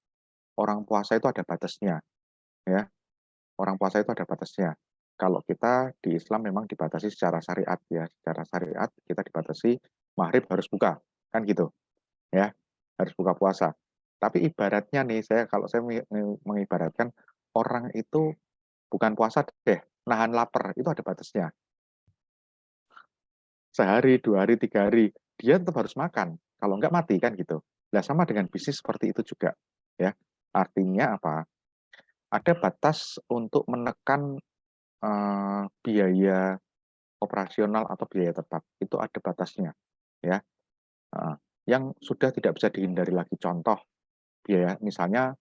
Speaker 1: Orang puasa itu ada batasnya, ya. Orang puasa itu ada batasnya. Kalau kita di Islam memang dibatasi secara syariat ya, secara syariat kita dibatasi maghrib harus buka, kan gitu, ya, harus buka puasa. Tapi ibaratnya nih, kalau saya mengibaratkan orang itu bukan puasa deh, nahan lapar, itu ada batasnya. Sehari, 2 hari, 3 hari, dia tetap harus makan. Kalau enggak mati kan gitu. Nah, sama dengan bisnis seperti itu juga. Ya, Artinya apa? Ada batas untuk menekan biaya operasional atau biaya tetap. Itu ada batasnya, ya. Yang sudah tidak bisa dihindari lagi. Contoh, biaya misalnya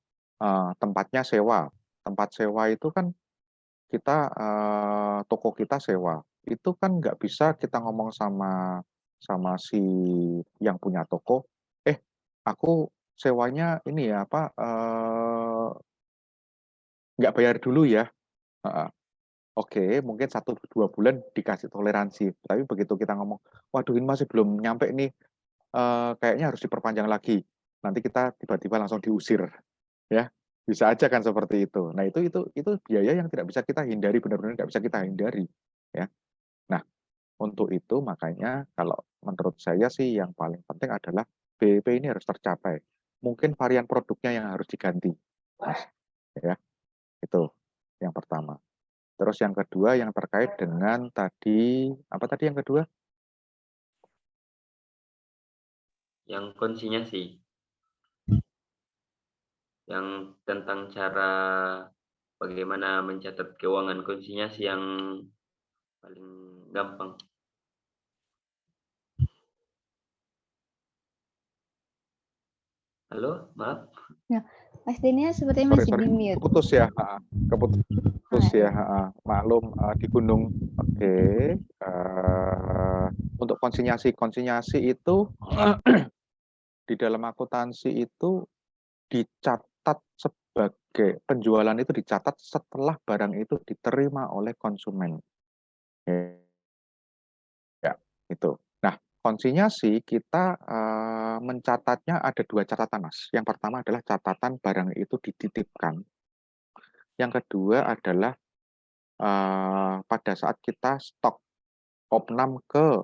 Speaker 1: tempatnya sewa. Tempat sewa itu kan kita toko kita sewa. Itu kan nggak bisa kita ngomong sama si yang punya toko, aku sewanya ini ya apa nggak bayar dulu ya. Oke, mungkin 1-2 bulan dikasih toleransi. Tapi begitu kita ngomong, waduh ini masih belum nyampe nih, kayaknya harus diperpanjang lagi. Nanti kita tiba-tiba langsung diusir, ya. Bisa aja kan seperti itu. Nah itu biaya yang tidak bisa kita hindari, benar-benar tidak bisa kita hindari, ya. Nah untuk itu makanya kalau menurut saya sih yang paling penting adalah BEP ini harus tercapai. Mungkin varian produknya yang harus diganti, Mas. Ya, itu yang pertama. Terus yang kedua yang terkait dengan tadi, apa tadi yang kedua?
Speaker 4: Yang konsinyasi. Yang tentang cara bagaimana mencatat keuangan konsinyasi yang paling gampang. Halo, maaf.
Speaker 2: Ya, Mas Denia sepertinya masih di mute.
Speaker 1: Keputus ya, keputus ya, maklum di gunung. Oke, untuk konsinyasi itu di dalam akuntansi itu dicatat sebagai penjualan itu dicatat setelah barang itu diterima oleh konsumen. Ya, itu. Nah, konsinyasi kita mencatatnya ada 2 catatan, Mas. Yang pertama adalah catatan barang itu dititipkan. Yang kedua adalah pada saat kita stok opnam ke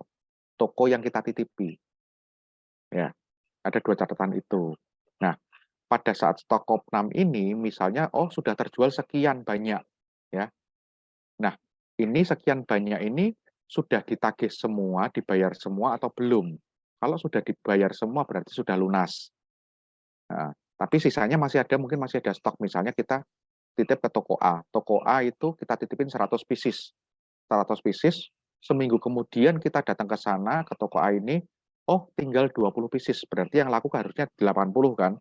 Speaker 1: toko yang kita titipi. Ya, ada 2 catatan itu. Nah, pada saat stok opnam ini misalnya sudah terjual sekian banyak, ya. Nah, ini sekian banyak ini sudah ditagih semua, dibayar semua atau belum? Kalau sudah dibayar semua berarti sudah lunas. Nah, tapi sisanya mungkin masih ada stok. Misalnya kita titip ke toko A. Toko A itu kita titipin 100 pieces. 100 pieces, seminggu kemudian kita datang ke sana, ke toko A ini, tinggal 20 pieces. Berarti yang laku harusnya 80 kan?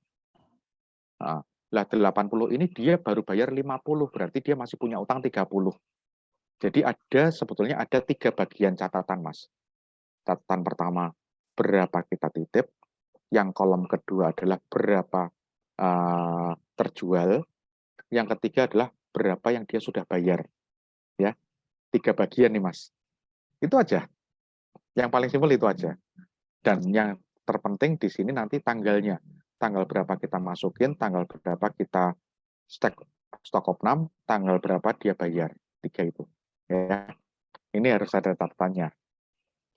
Speaker 1: Nah, 80 ini dia baru bayar 50, berarti dia masih punya utang 30. Jadi sebetulnya ada 3 bagian catatan, Mas. Catatan pertama, berapa kita titip. Yang kolom kedua adalah berapa terjual. Yang ketiga adalah berapa yang dia sudah bayar. Ya, 3 bagian nih, Mas. Itu aja. Yang paling simpel itu aja. Dan yang terpenting di sini nanti tanggalnya. Tanggal berapa kita masukin, tanggal berapa kita stok opnam, tanggal berapa dia bayar. 3 itu. Ya. Ini harus ada catatannya.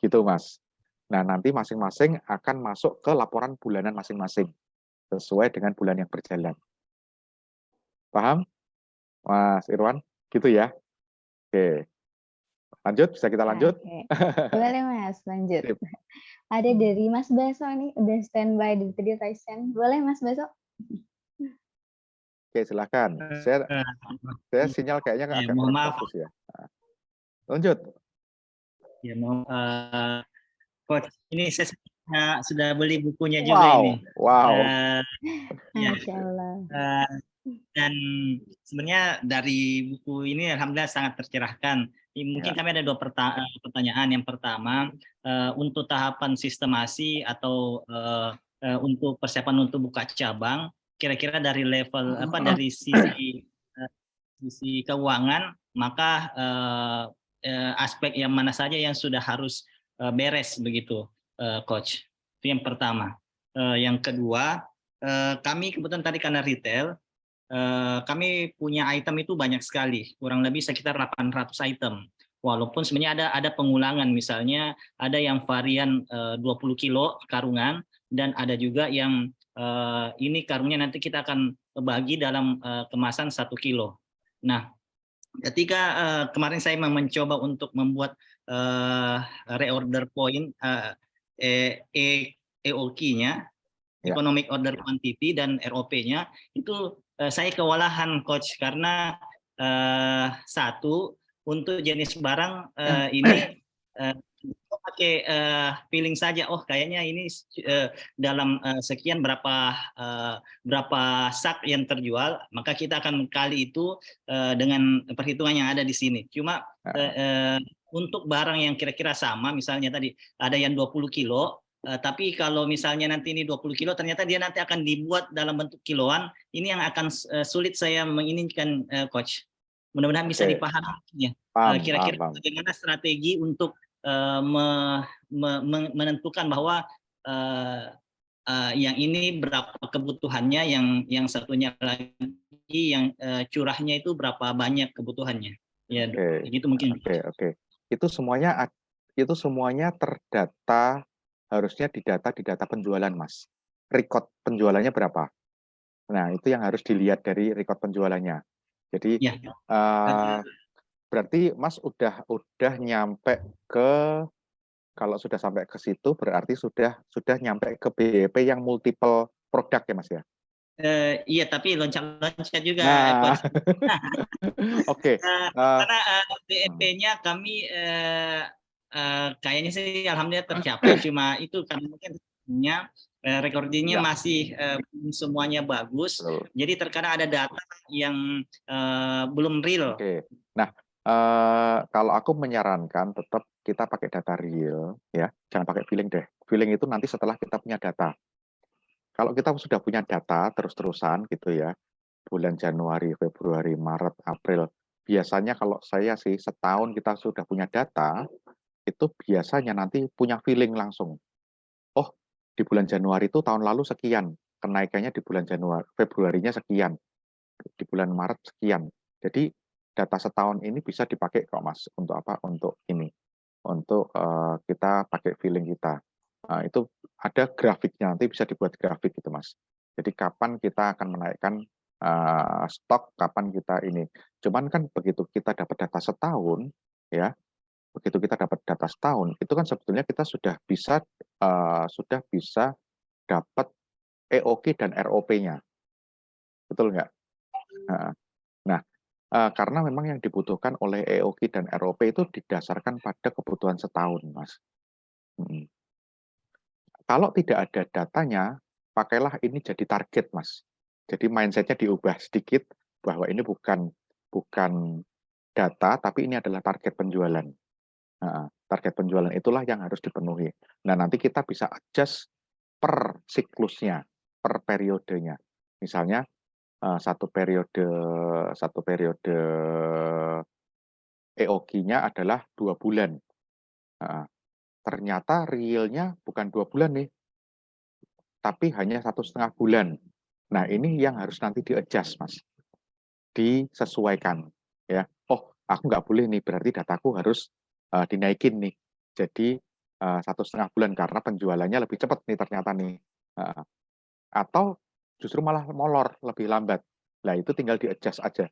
Speaker 1: Gitu, Mas. Nah, nanti masing-masing akan masuk ke laporan bulanan masing-masing. Sesuai dengan bulan yang berjalan. Paham, Mas Irwan? Gitu ya? Oke. Lanjut, bisa kita lanjut?
Speaker 2: Oke. Boleh, Mas, lanjut.
Speaker 1: Sip.
Speaker 2: Ada dari Mas Baso nih, udah standby di tadi Tyson. Boleh, Mas Baso?
Speaker 1: Oke, silakan. Saya sinyal kayaknya agak
Speaker 5: mohon maaf.
Speaker 1: bagus ya. Lanjut.
Speaker 5: Ya, Coach, ini saya sudah beli bukunya juga ini.
Speaker 1: Wow.
Speaker 5: Ya.
Speaker 2: Masya Allah.
Speaker 5: Dan sebenarnya dari buku ini alhamdulillah sangat tercerahkan. Mungkin kami ada 2 pertanyaan. Yang pertama, untuk tahapan sistemasi atau untuk persiapan untuk buka cabang, kira-kira dari level dari sisi keuangan, maka aspek yang mana saja yang sudah harus beres begitu, Coach. Itu yang pertama. Yang kedua, kami kebetulan tadi karena retail, kami punya item itu banyak sekali, kurang lebih sekitar 800 item. Walaupun sebenarnya ada pengulangan, misalnya ada yang varian 20 kilo karungan, dan ada juga yang ini karungnya nanti kita akan bagi dalam kemasan 1 kilo. Nah, ketika kemarin saya mencoba untuk membuat reorder point EOQ-nya,
Speaker 1: Ya.
Speaker 5: economic order quantity dan ROP-nya itu saya kewalahan coach karena satu untuk jenis barang ini pakai feeling saja. Oh kayaknya ini dalam sekian berapa sak yang terjual, maka kita akan kali itu dengan perhitungan yang ada di sini. Cuma untuk barang yang kira-kira sama, misalnya tadi ada yang 20 kilo, tapi kalau misalnya nanti ini 20 kilo, ternyata dia nanti akan dibuat dalam bentuk kiloan, ini yang akan sulit saya menginginkan coach. Mudah-mudahan bisa dipahami ya. Kira-kira bagaimana strategi untuk menentukan bahwa yang ini berapa kebutuhannya, yang satunya lagi yang curahnya itu berapa banyak kebutuhannya. Ya, gitu mungkin.
Speaker 1: Oke. Itu semuanya terdata, harusnya didata di data penjualan, Mas. Record penjualannya berapa? Nah, itu yang harus dilihat dari record penjualannya. Jadi berarti Mas udah nyampe ke, kalau sudah sampai ke situ berarti sudah nyampe ke BEP yang multiple produk ya, Mas ya?
Speaker 5: Iya, tapi loncat-loncat juga.
Speaker 1: Nah, oke.
Speaker 5: Karena BEP-nya kami kayaknya sih alhamdulillah tercapai, cuma itu karena mungkin recordingnya masih semuanya bagus. Jadi terkadang ada data yang belum real.
Speaker 1: Oke. Nah, kalau aku menyarankan tetap kita pakai data real, ya, jangan pakai feeling deh. Feeling itu nanti setelah kita punya data. Kalau kita sudah punya data terus-terusan gitu ya, bulan Januari, Februari, Maret, April, biasanya kalau saya sih setahun kita sudah punya data, itu biasanya nanti punya feeling langsung. Oh, di bulan Januari itu tahun lalu sekian, kenaikannya di bulan Januari, Februarinya sekian, di bulan Maret sekian. Jadi data setahun ini bisa dipakai kok Mas, untuk apa? Untuk ini, untuk kita pakai feeling kita. Itu ada grafiknya, nanti bisa dibuat grafik gitu Mas. Jadi kapan kita akan menaikkan stok, kapan kita ini. Cuman kan begitu kita dapat data setahun, ya, begitu kita dapat data setahun, itu kan sebetulnya kita sudah bisa dapat EOQ dan ROP-nya, betul nggak? Nah, karena memang yang dibutuhkan oleh EOQ dan ROP itu didasarkan pada kebutuhan setahun, Mas. Kalau tidak ada datanya, pakailah ini jadi target, Mas. Jadi mindset-nya diubah sedikit bahwa ini bukan data, tapi ini adalah target penjualan. Target penjualan itulah yang harus dipenuhi. Nah, nanti kita bisa adjust per siklusnya, per periodenya. Misalnya satu periode EOQ-nya adalah 2 bulan. Ternyata realnya bukan 2 bulan nih, tapi hanya 1,5 bulan. Nah, ini yang harus nanti di-adjust, Mas. Disesuaikan. Ya. Oh, aku nggak boleh nih, berarti dataku harus dinaikin nih. Jadi 1,5 bulan karena penjualannya lebih cepat nih ternyata nih. Atau justru malah molor, lebih lambat. Nah, itu tinggal di-adjust aja.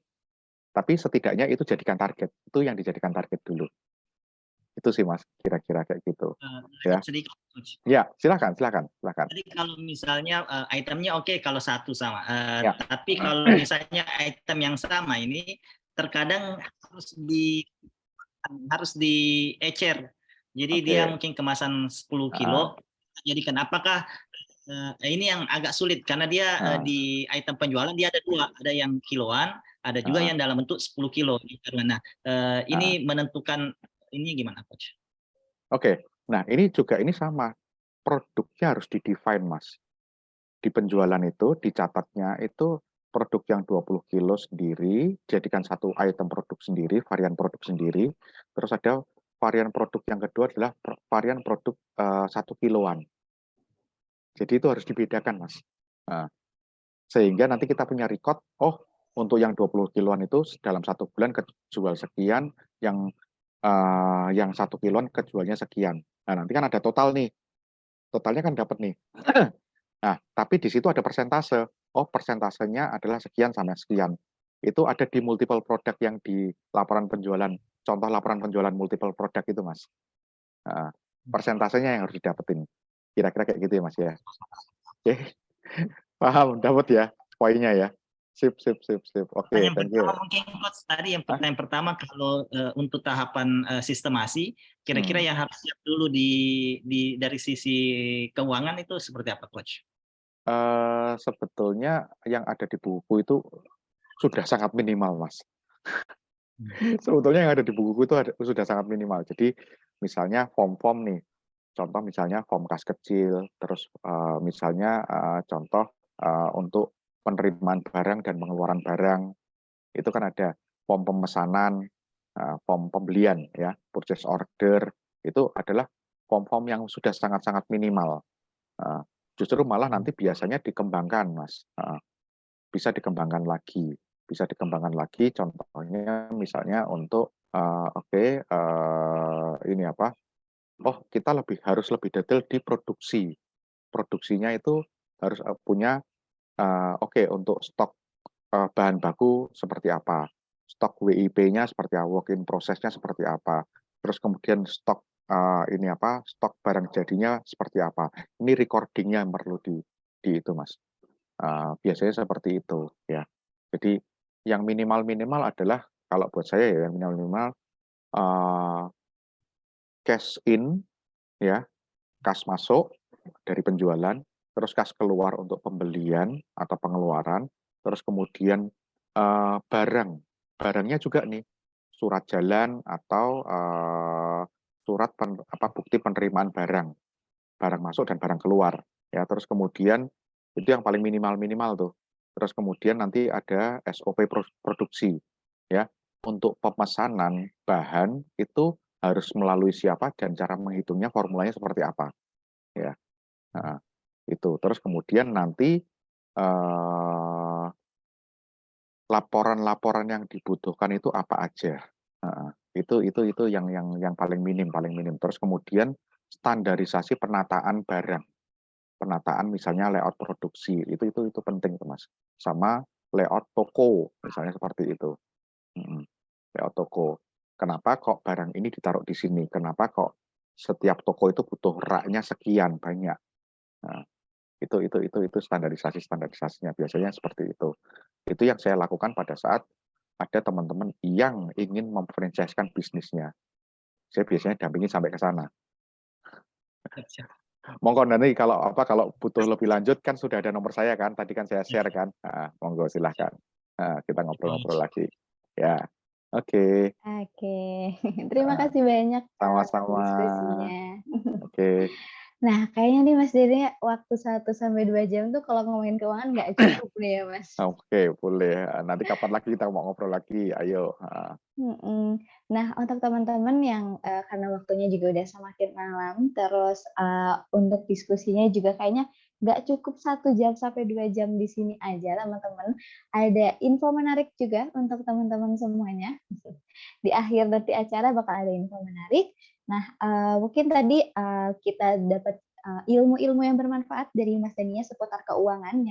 Speaker 1: Tapi setidaknya itu jadikan target. Itu yang dijadikan target dulu. Itu sih Mas, kira-kira kayak gitu. Ya.
Speaker 5: Sedikit, Coach.
Speaker 1: Ya, silakan.
Speaker 5: Jadi kalau misalnya itemnya oke kalau satu sama,
Speaker 1: Ya.
Speaker 5: tapi kalau misalnya item yang sama ini terkadang harus di-ecer. Jadi dia mungkin kemasan 10 kilo. Jadikan apakah ini yang agak sulit karena dia di item penjualan dia ada dua, ada yang kiloan, ada juga yang dalam bentuk 10 kilo. Nah, ini menentukan ini gimana, Coach?
Speaker 1: Oke. Nah, ini sama. Produknya harus di-define, Mas. Di penjualan itu, dicatatnya itu produk yang 20 kilo sendiri, jadikan satu item produk sendiri, varian produk sendiri. Terus ada varian produk yang kedua adalah varian produk 1 kiloan. Jadi itu harus dibedakan, Mas. Sehingga nanti kita punya record, oh untuk yang 20 kiloan itu dalam 1 bulan kejual sekian, yang 1 kiloan kejualnya sekian. Nah, nanti kan ada total nih. Totalnya kan dapat nih. Nah, tapi di situ ada persentase. Oh, persentasenya adalah sekian sama sekian. Itu ada di multiple product yang di laporan penjualan. Contoh laporan penjualan multiple product itu, Mas. Persentasenya yang harus didapetin. Kira-kira kayak gitu ya, Mas ya. Paham, dapat ya poinnya ya. Sip. Oke,
Speaker 5: Pertanyaan
Speaker 1: thank you.
Speaker 5: pertama mungkin Coach tadi yang pertanyaan pertama kalau untuk tahapan sistemasi, kira-kira yang harus siap dulu dari sisi keuangan itu seperti apa, Coach?
Speaker 1: Sebetulnya yang ada di buku itu sudah sangat minimal, Mas. Sebetulnya yang ada di buku itu sudah sangat minimal. Jadi misalnya form-form nih, contoh misalnya form kas kecil, terus misalnya contoh untuk penerimaan barang dan pengeluaran barang, itu kan ada form pemesanan, form pembelian, ya, purchase order, itu adalah form-form yang sudah sangat-sangat minimal. Justru malah nanti biasanya dikembangkan, Mas. Bisa dikembangkan lagi. Contohnya misalnya untuk ini apa? Oh, kita harus lebih detail di produksi. Produksinya itu harus punya untuk stok bahan baku seperti apa, stok WIP-nya seperti apa, work in process-nya seperti apa, terus kemudian stok stok barang jadinya seperti apa. Ini recording-nya yang perlu di itu, Mas. Biasanya seperti itu, ya. Jadi yang minimal adalah kalau buat saya ya, yang minimal cash in, ya, kas masuk dari penjualan, terus kas keluar untuk pembelian atau pengeluaran, terus kemudian barangnya juga nih, surat jalan atau surat bukti penerimaan barang masuk dan barang keluar, ya. Terus kemudian itu yang paling minimal tuh. Terus kemudian nanti ada SOP produksi, ya. Untuk pemesanan bahan itu harus melalui siapa dan cara menghitungnya formulanya seperti apa, ya. Nah, itu. Terus kemudian nanti laporan-laporan yang dibutuhkan itu apa aja. Itu yang paling minim. Terus kemudian standarisasi penataan barang. Penataan misalnya layout produksi, itu penting, Mas. Sama layout toko, misalnya seperti itu. Layout toko. Kenapa kok barang ini ditaruh di sini? Kenapa kok setiap toko itu butuh raknya sekian banyak? Nah, itu standarisasinya biasanya seperti itu. Itu yang saya lakukan pada saat ada teman-teman yang ingin memfranchise-kan bisnisnya. Saya biasanya dampingi sampai ke sana. Monggo nanti kalau butuh lebih lanjut kan sudah ada nomor saya kan, tadi kan saya share kan. Monggo silahkan. Kita ngobrol-ngobrol lagi. Ya. Oke.
Speaker 2: Terima kasih banyak
Speaker 1: Sama-sama.
Speaker 2: diskusinya.
Speaker 1: Oke.
Speaker 2: Nah, kayaknya nih Mas Dede waktu 1-2 jam tuh kalau ngomongin keuangan nggak cukup nih ya, Mas.
Speaker 1: Oke, boleh. Nanti kapan lagi kita mau ngobrol lagi, ayo.
Speaker 2: Nah, untuk teman-teman yang karena waktunya juga udah semakin malam, terus untuk diskusinya juga kayaknya nggak cukup 1 jam sampai 2 jam di sini aja, teman-teman. Ada info menarik juga untuk teman-teman semuanya. Di akhir nanti acara bakal ada info menarik. Nah, mungkin tadi kita dapat ilmu-ilmu yang bermanfaat dari Mas Dania seputar keuangan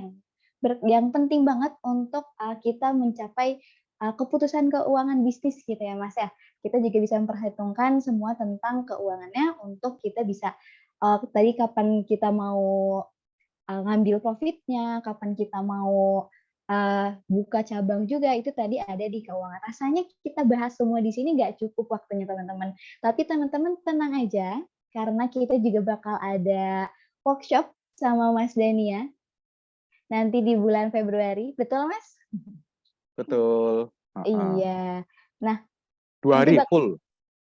Speaker 2: yang penting banget untuk kita mencapai keputusan keuangan bisnis gitu ya, Mas, ya. Kita juga bisa memperhitungkan semua tentang keuangannya untuk kita bisa tadi kapan kita mau ngambil profitnya, kapan kita mau buka cabang juga, itu tadi ada di keuangan. Rasanya kita bahas semua di sini nggak cukup waktunya, teman-teman. Tapi teman-teman tenang aja, karena kita juga bakal ada workshop sama Mas Dania nanti di bulan Februari. Betul, Mas?
Speaker 1: Betul.
Speaker 2: Iya. Nah,
Speaker 1: 2 hari full.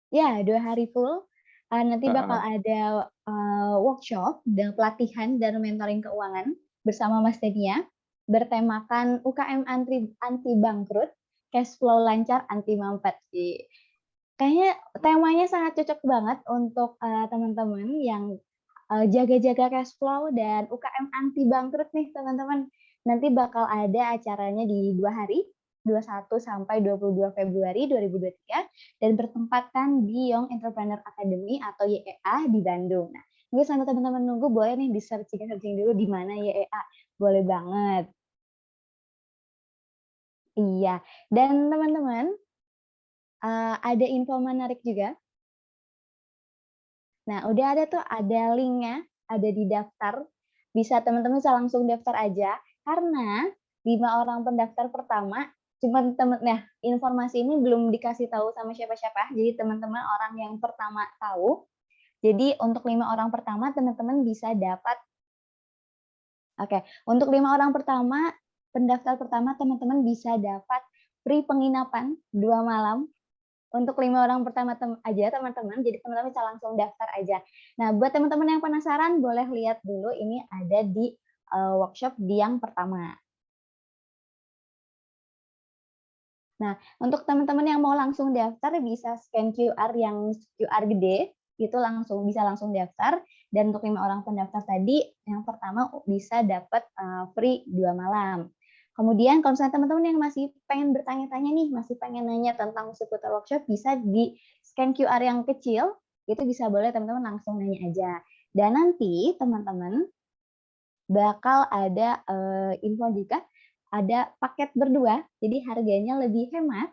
Speaker 2: Ya, 2 hari full. Nanti bakal ada workshop dan pelatihan dan mentoring keuangan bersama Mas Dania, bertemakan UKM anti bangkrut, cash flow lancar, anti mampet. Kayaknya temanya sangat cocok banget untuk teman-teman yang jaga-jaga cash flow dan UKM anti bangkrut nih, teman-teman. Nanti bakal ada acaranya di 2 hari, 21 sampai 22 Februari 2023 dan bertempatkan di Young Entrepreneur Academy atau YEA di Bandung. Nah, ini sambil teman-teman nunggu boleh nih di searching dulu di mana YEA. Boleh banget. Iya, dan teman-teman ada info menarik juga. Nah, udah ada tuh, ada linknya, ada di daftar bisa teman-teman bisa langsung daftar aja, karena 5 orang pendaftar pertama cuman informasi ini belum dikasih tahu sama siapa-siapa, jadi teman-teman orang yang pertama tahu. Jadi untuk 5 orang pertama teman-teman bisa dapat untuk 5 orang pertama, pendaftar pertama teman-teman bisa dapat free penginapan 2 malam. Untuk 5 orang pertama aja teman-teman, jadi teman-teman bisa langsung daftar aja. Nah, buat teman-teman yang penasaran boleh lihat dulu ini ada di workshop di yang pertama. Nah, untuk teman-teman yang mau langsung daftar bisa scan QR yang QR gede, itu bisa langsung daftar. Dan untuk 5 orang pendaftar tadi, yang pertama bisa dapat free 2 malam. Kemudian kalau misalnya teman-teman yang masih pengen bertanya-tanya nih, masih pengen nanya tentang seputar workshop, bisa di scan QR yang kecil, itu bisa boleh teman-teman langsung nanya aja. Dan nanti teman-teman bakal ada info juga, ada paket berdua, jadi harganya lebih hemat.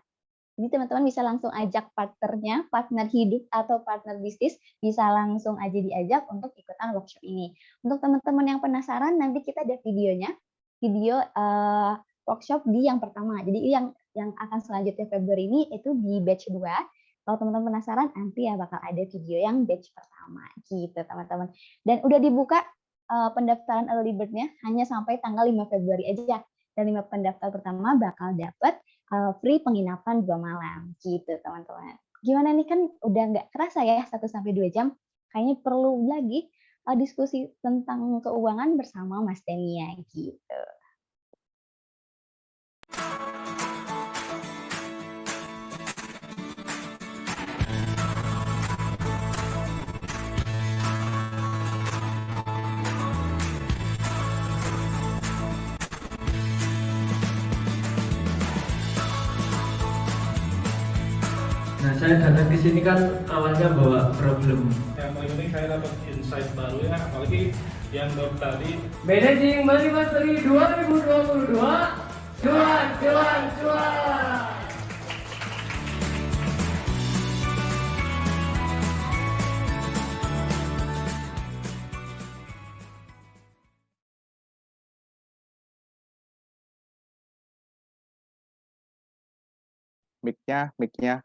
Speaker 2: Jadi teman-teman bisa langsung ajak partnernya, partner hidup atau partner bisnis, bisa langsung aja diajak untuk ikutan workshop ini. Untuk teman-teman yang penasaran, nanti kita ada videonya, video workshop di yang pertama. Jadi yang akan selanjutnya Februari ini itu di batch 2. Kalau teman-teman penasaran, nanti ya bakal ada video yang batch pertama, gitu teman-teman. Dan udah dibuka pendaftaran early bird-nya hanya sampai tanggal 5 Februari aja. Dan 5 pendaftar pertama bakal dapat free penginapan 2 malam, gitu teman-teman. Gimana nih, kan udah nggak kerasa ya 1-2 jam, kayaknya perlu lagi diskusi tentang keuangan bersama Mas Dania, gitu.
Speaker 7: Nah, saya datang ke sini kan awalnya bawa problem.
Speaker 8: Yang paling penting saya dapat insight baru ya, apalagi yang baru tadi.
Speaker 7: Managing Money Mastery 2022, cuan.
Speaker 1: Mic-nya.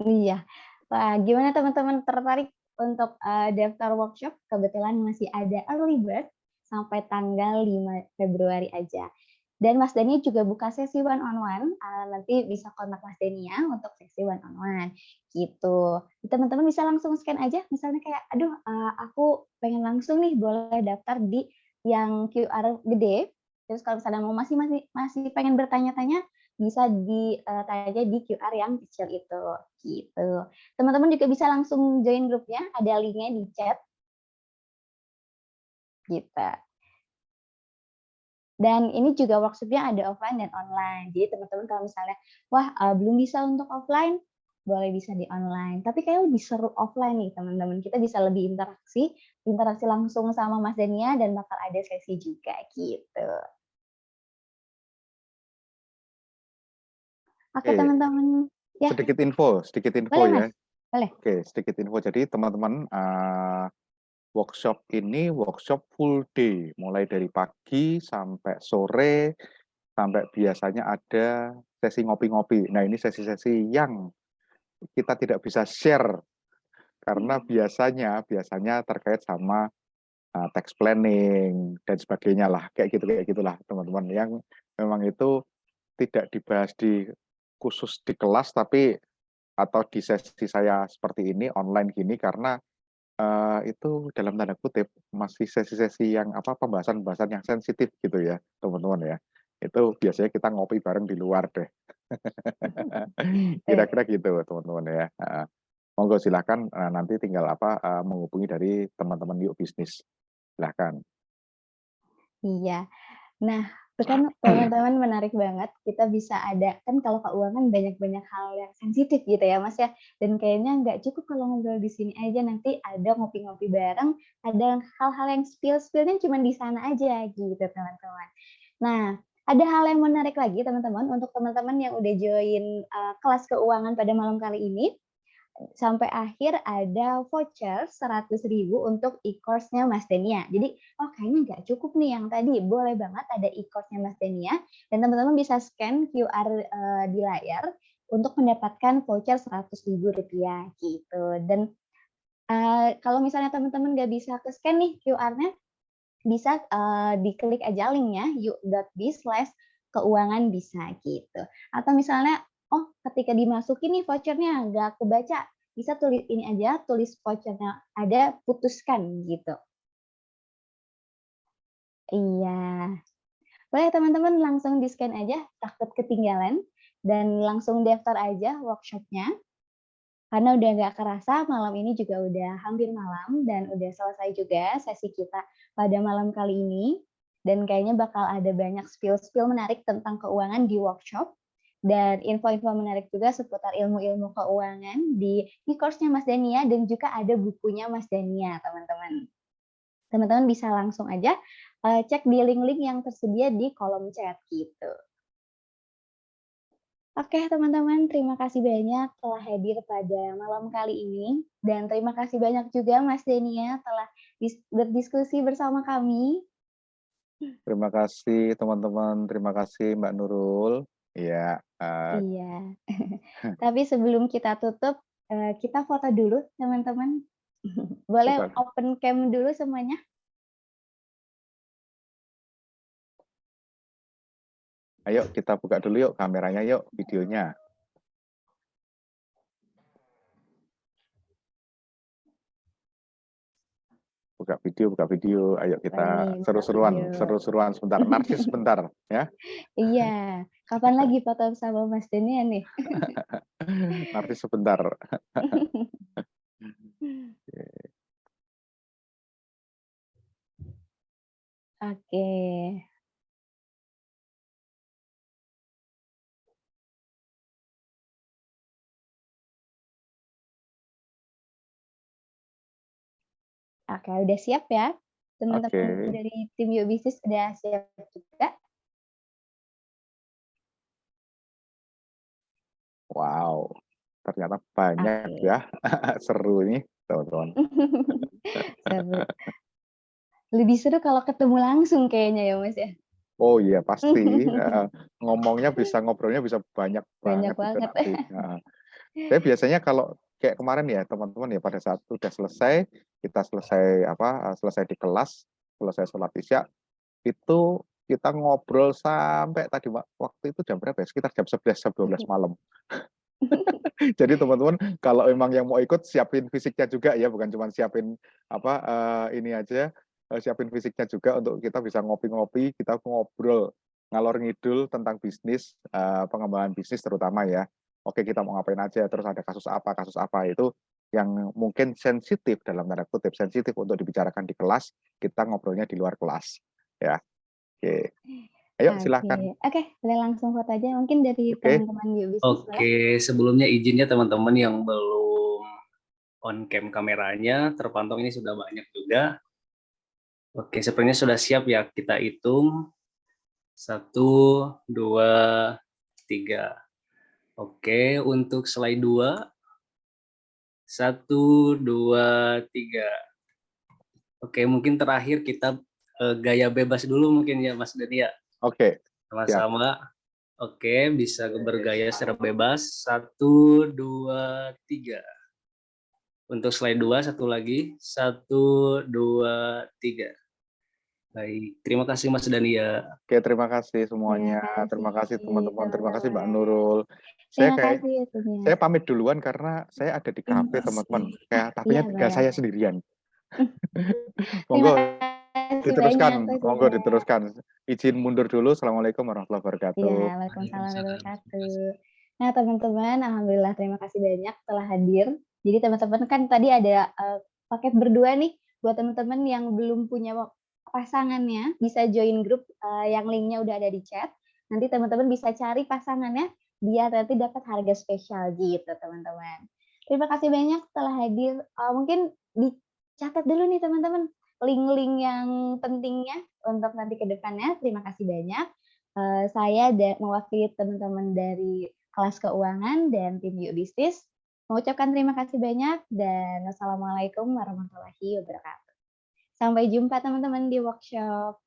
Speaker 2: Iya. Wah, gimana teman-teman, tertarik untuk daftar workshop? Kebetulan masih ada early bird sampai tanggal 5 Februari aja. Dan Mas Dani juga buka sesi one-on-one, nanti bisa kontak Mas Dani ya untuk sesi one-on-one, gitu. Teman-teman bisa langsung scan aja, misalnya kayak, aduh aku pengen langsung nih, boleh daftar di yang QR gede. Terus kalau misalnya mau masih pengen bertanya-tanya, bisa ditanya di QR yang kecil itu, gitu. Teman-teman juga bisa langsung join grupnya, ada linknya di chat, gitu. Dan ini juga workshopnya ada offline dan online. Jadi teman-teman kalau misalnya, wah belum bisa untuk offline, boleh bisa di online. Tapi kayak lebih seru offline nih teman-teman. Kita bisa lebih interaksi langsung sama Mas Dania, dan bakal ada sesi juga, gitu. Oke teman-teman. Ya.
Speaker 1: Sedikit info
Speaker 2: boleh,
Speaker 1: ya.
Speaker 2: Mas. Boleh.
Speaker 1: Oke, sedikit info. Jadi teman-teman, workshop ini workshop full day, mulai dari pagi sampai sore, sampai biasanya ada sesi ngopi-ngopi. Nah, ini sesi-sesi yang kita tidak bisa share karena biasanya terkait sama tax planning dan sebagainya lah, kayak gitulah teman-teman, yang memang itu tidak dibahas khusus di kelas, tapi atau di sesi saya seperti ini online gini, karena itu dalam tanda kutip masih sesi-sesi yang pembahasan yang sensitif gitu ya teman-teman ya. Itu biasanya kita ngopi bareng di luar deh. Kira-kira gitu teman-teman ya. Monggo silakan, nanti tinggal menghubungi dari teman-teman Yuk Bisnis. Silakan.
Speaker 2: Iya. Nah, itu kan teman-teman menarik banget. Kita bisa ada, kan kalau keuangan banyak-banyak hal yang sensitif gitu ya Mas ya. Dan kayaknya nggak cukup kalau ngobrol di sini aja, nanti ada ngopi-ngopi bareng, ada hal-hal yang spill-spillnya cuma di sana aja gitu teman-teman. Nah, ada hal yang menarik lagi teman-teman, untuk teman-teman yang udah join kelas keuangan pada malam kali ini. sampai akhir ada voucher 100.000 untuk e-course-nya Mas Denia. Jadi, oh kayaknya nggak cukup nih yang tadi, boleh banget ada e-course-nya Mas Denia, dan teman-teman bisa scan QR di layar untuk mendapatkan voucher Rp100.000 gitu. Dan kalau misalnya teman-teman nggak bisa ke scan nih QR-nya, bisa diklik aja linknya u.b/keuangan bisa gitu. Atau misalnya, oh ketika dimasukin nih vouchernya nggak kebaca, bisa tulis ini aja, tulis vouchernya ada, putuskan gitu. Iya. Boleh teman-teman langsung di-scan aja, takut ketinggalan, dan langsung daftar aja workshop-nya. Karena udah nggak kerasa, malam ini juga udah hampir malam, dan udah selesai juga sesi kita pada malam kali ini. Dan kayaknya bakal ada banyak spill-spill menarik tentang keuangan di workshop. Dan info-info menarik juga seputar ilmu-ilmu keuangan di e-course-nya Mas Dania, dan juga ada bukunya Mas Dania, teman-teman. Teman-teman bisa langsung aja cek di link-link yang tersedia di kolom chat gitu. Oke teman-teman, terima kasih banyak telah hadir pada malam kali ini. Dan terima kasih banyak juga Mas Denia telah berdiskusi bersama kami.
Speaker 1: Terima kasih teman-teman, terima kasih Mbak Nurul. Iya.
Speaker 2: Iya. Tapi sebelum kita tutup, kita foto dulu teman-teman. Boleh open cam dulu semuanya?
Speaker 1: Ayo kita buka dulu yuk kameranya yuk, videonya. Buka video, ayo kita seru-seruan sebentar, narsis sebentar ya.
Speaker 2: Iya, kapan lagi foto sama Mas Denia nih?
Speaker 1: Narsis sebentar.
Speaker 2: Oke. Oke, udah siap ya? Teman-teman dari tim Yuk Bisnis udah siap juga?
Speaker 1: Wow, ternyata banyak ya. Seru ini, teman-teman.
Speaker 2: Seru. Lebih seru kalau ketemu langsung kayaknya ya, Mas ya?
Speaker 1: Oh iya, pasti. Ngobrolnya bisa banyak banget. Nanti. Saya biasanya kalau kayak kemarin ya, teman-teman ya, pada saat udah selesai, kita selesai di kelas, selesai sholat isya, itu kita ngobrol sampai tadi waktu itu jam berapa ya? Sekitar jam 11, jam 12 malam. Jadi teman-teman kalau memang yang mau ikut siapin fisiknya juga ya, bukan cuma siapin ini aja, siapin fisiknya juga untuk kita bisa ngopi-ngopi, kita ngobrol ngalor ngidul tentang bisnis, pengembangan bisnis terutama ya. Oke, kita mau ngapain aja, terus ada kasus apa itu yang mungkin sensitif dalam tanda kutip, sensitif untuk dibicarakan di kelas, kita ngobrolnya di luar kelas ya. Oke. Ayo silakan.
Speaker 2: Oke, boleh langsung foto aja mungkin dari teman-teman Yuk Bisnis.
Speaker 9: Oke, sebelumnya izinnya teman-teman yang belum on cam kameranya, terpantau ini sudah banyak juga. Oke, sepertinya sudah siap ya, kita hitung. 1, 2, 3. Oke, untuk slide 2. 1, 2, 3. Oke, mungkin terakhir kita gaya bebas dulu mungkin ya Mas Denia.
Speaker 1: Oke.
Speaker 9: Sama-sama. Oke, bisa bergaya secara bebas. 1, 2, 3. Untuk slide 2, satu lagi. 1, 2, 3. Baik, terima kasih Mas Dania.
Speaker 1: Oke, terima kasih semuanya. Terima kasih teman-teman. Terima kasih Mbak Nurul. Saya pamit duluan karena saya ada di kafe teman-teman. Tapi saya sendirian. Monggo diteruskan. Izin mundur dulu. Assalamualaikum warahmatullahi wabarakatuh.
Speaker 2: Ya, waalaikumsalam warahmatullahi wabarakatuh. Nah, teman-teman, alhamdulillah terima kasih banyak telah hadir. Jadi teman-teman kan tadi ada paket berdua nih buat teman-teman yang belum punya pasangannya, bisa join grup yang linknya udah ada di chat. Nanti teman-teman bisa cari pasangannya biar nanti dapat harga spesial gitu, teman-teman. Terima kasih banyak telah hadir. Mungkin dicatat dulu nih teman-teman link-link yang pentingnya untuk nanti ke depannya. Terima kasih banyak. Saya mewakili teman-teman dari kelas keuangan dan tim Yuk Bisnis mengucapkan terima kasih banyak dan wassalamualaikum warahmatullahi wabarakatuh. Sampai jumpa teman-teman di workshop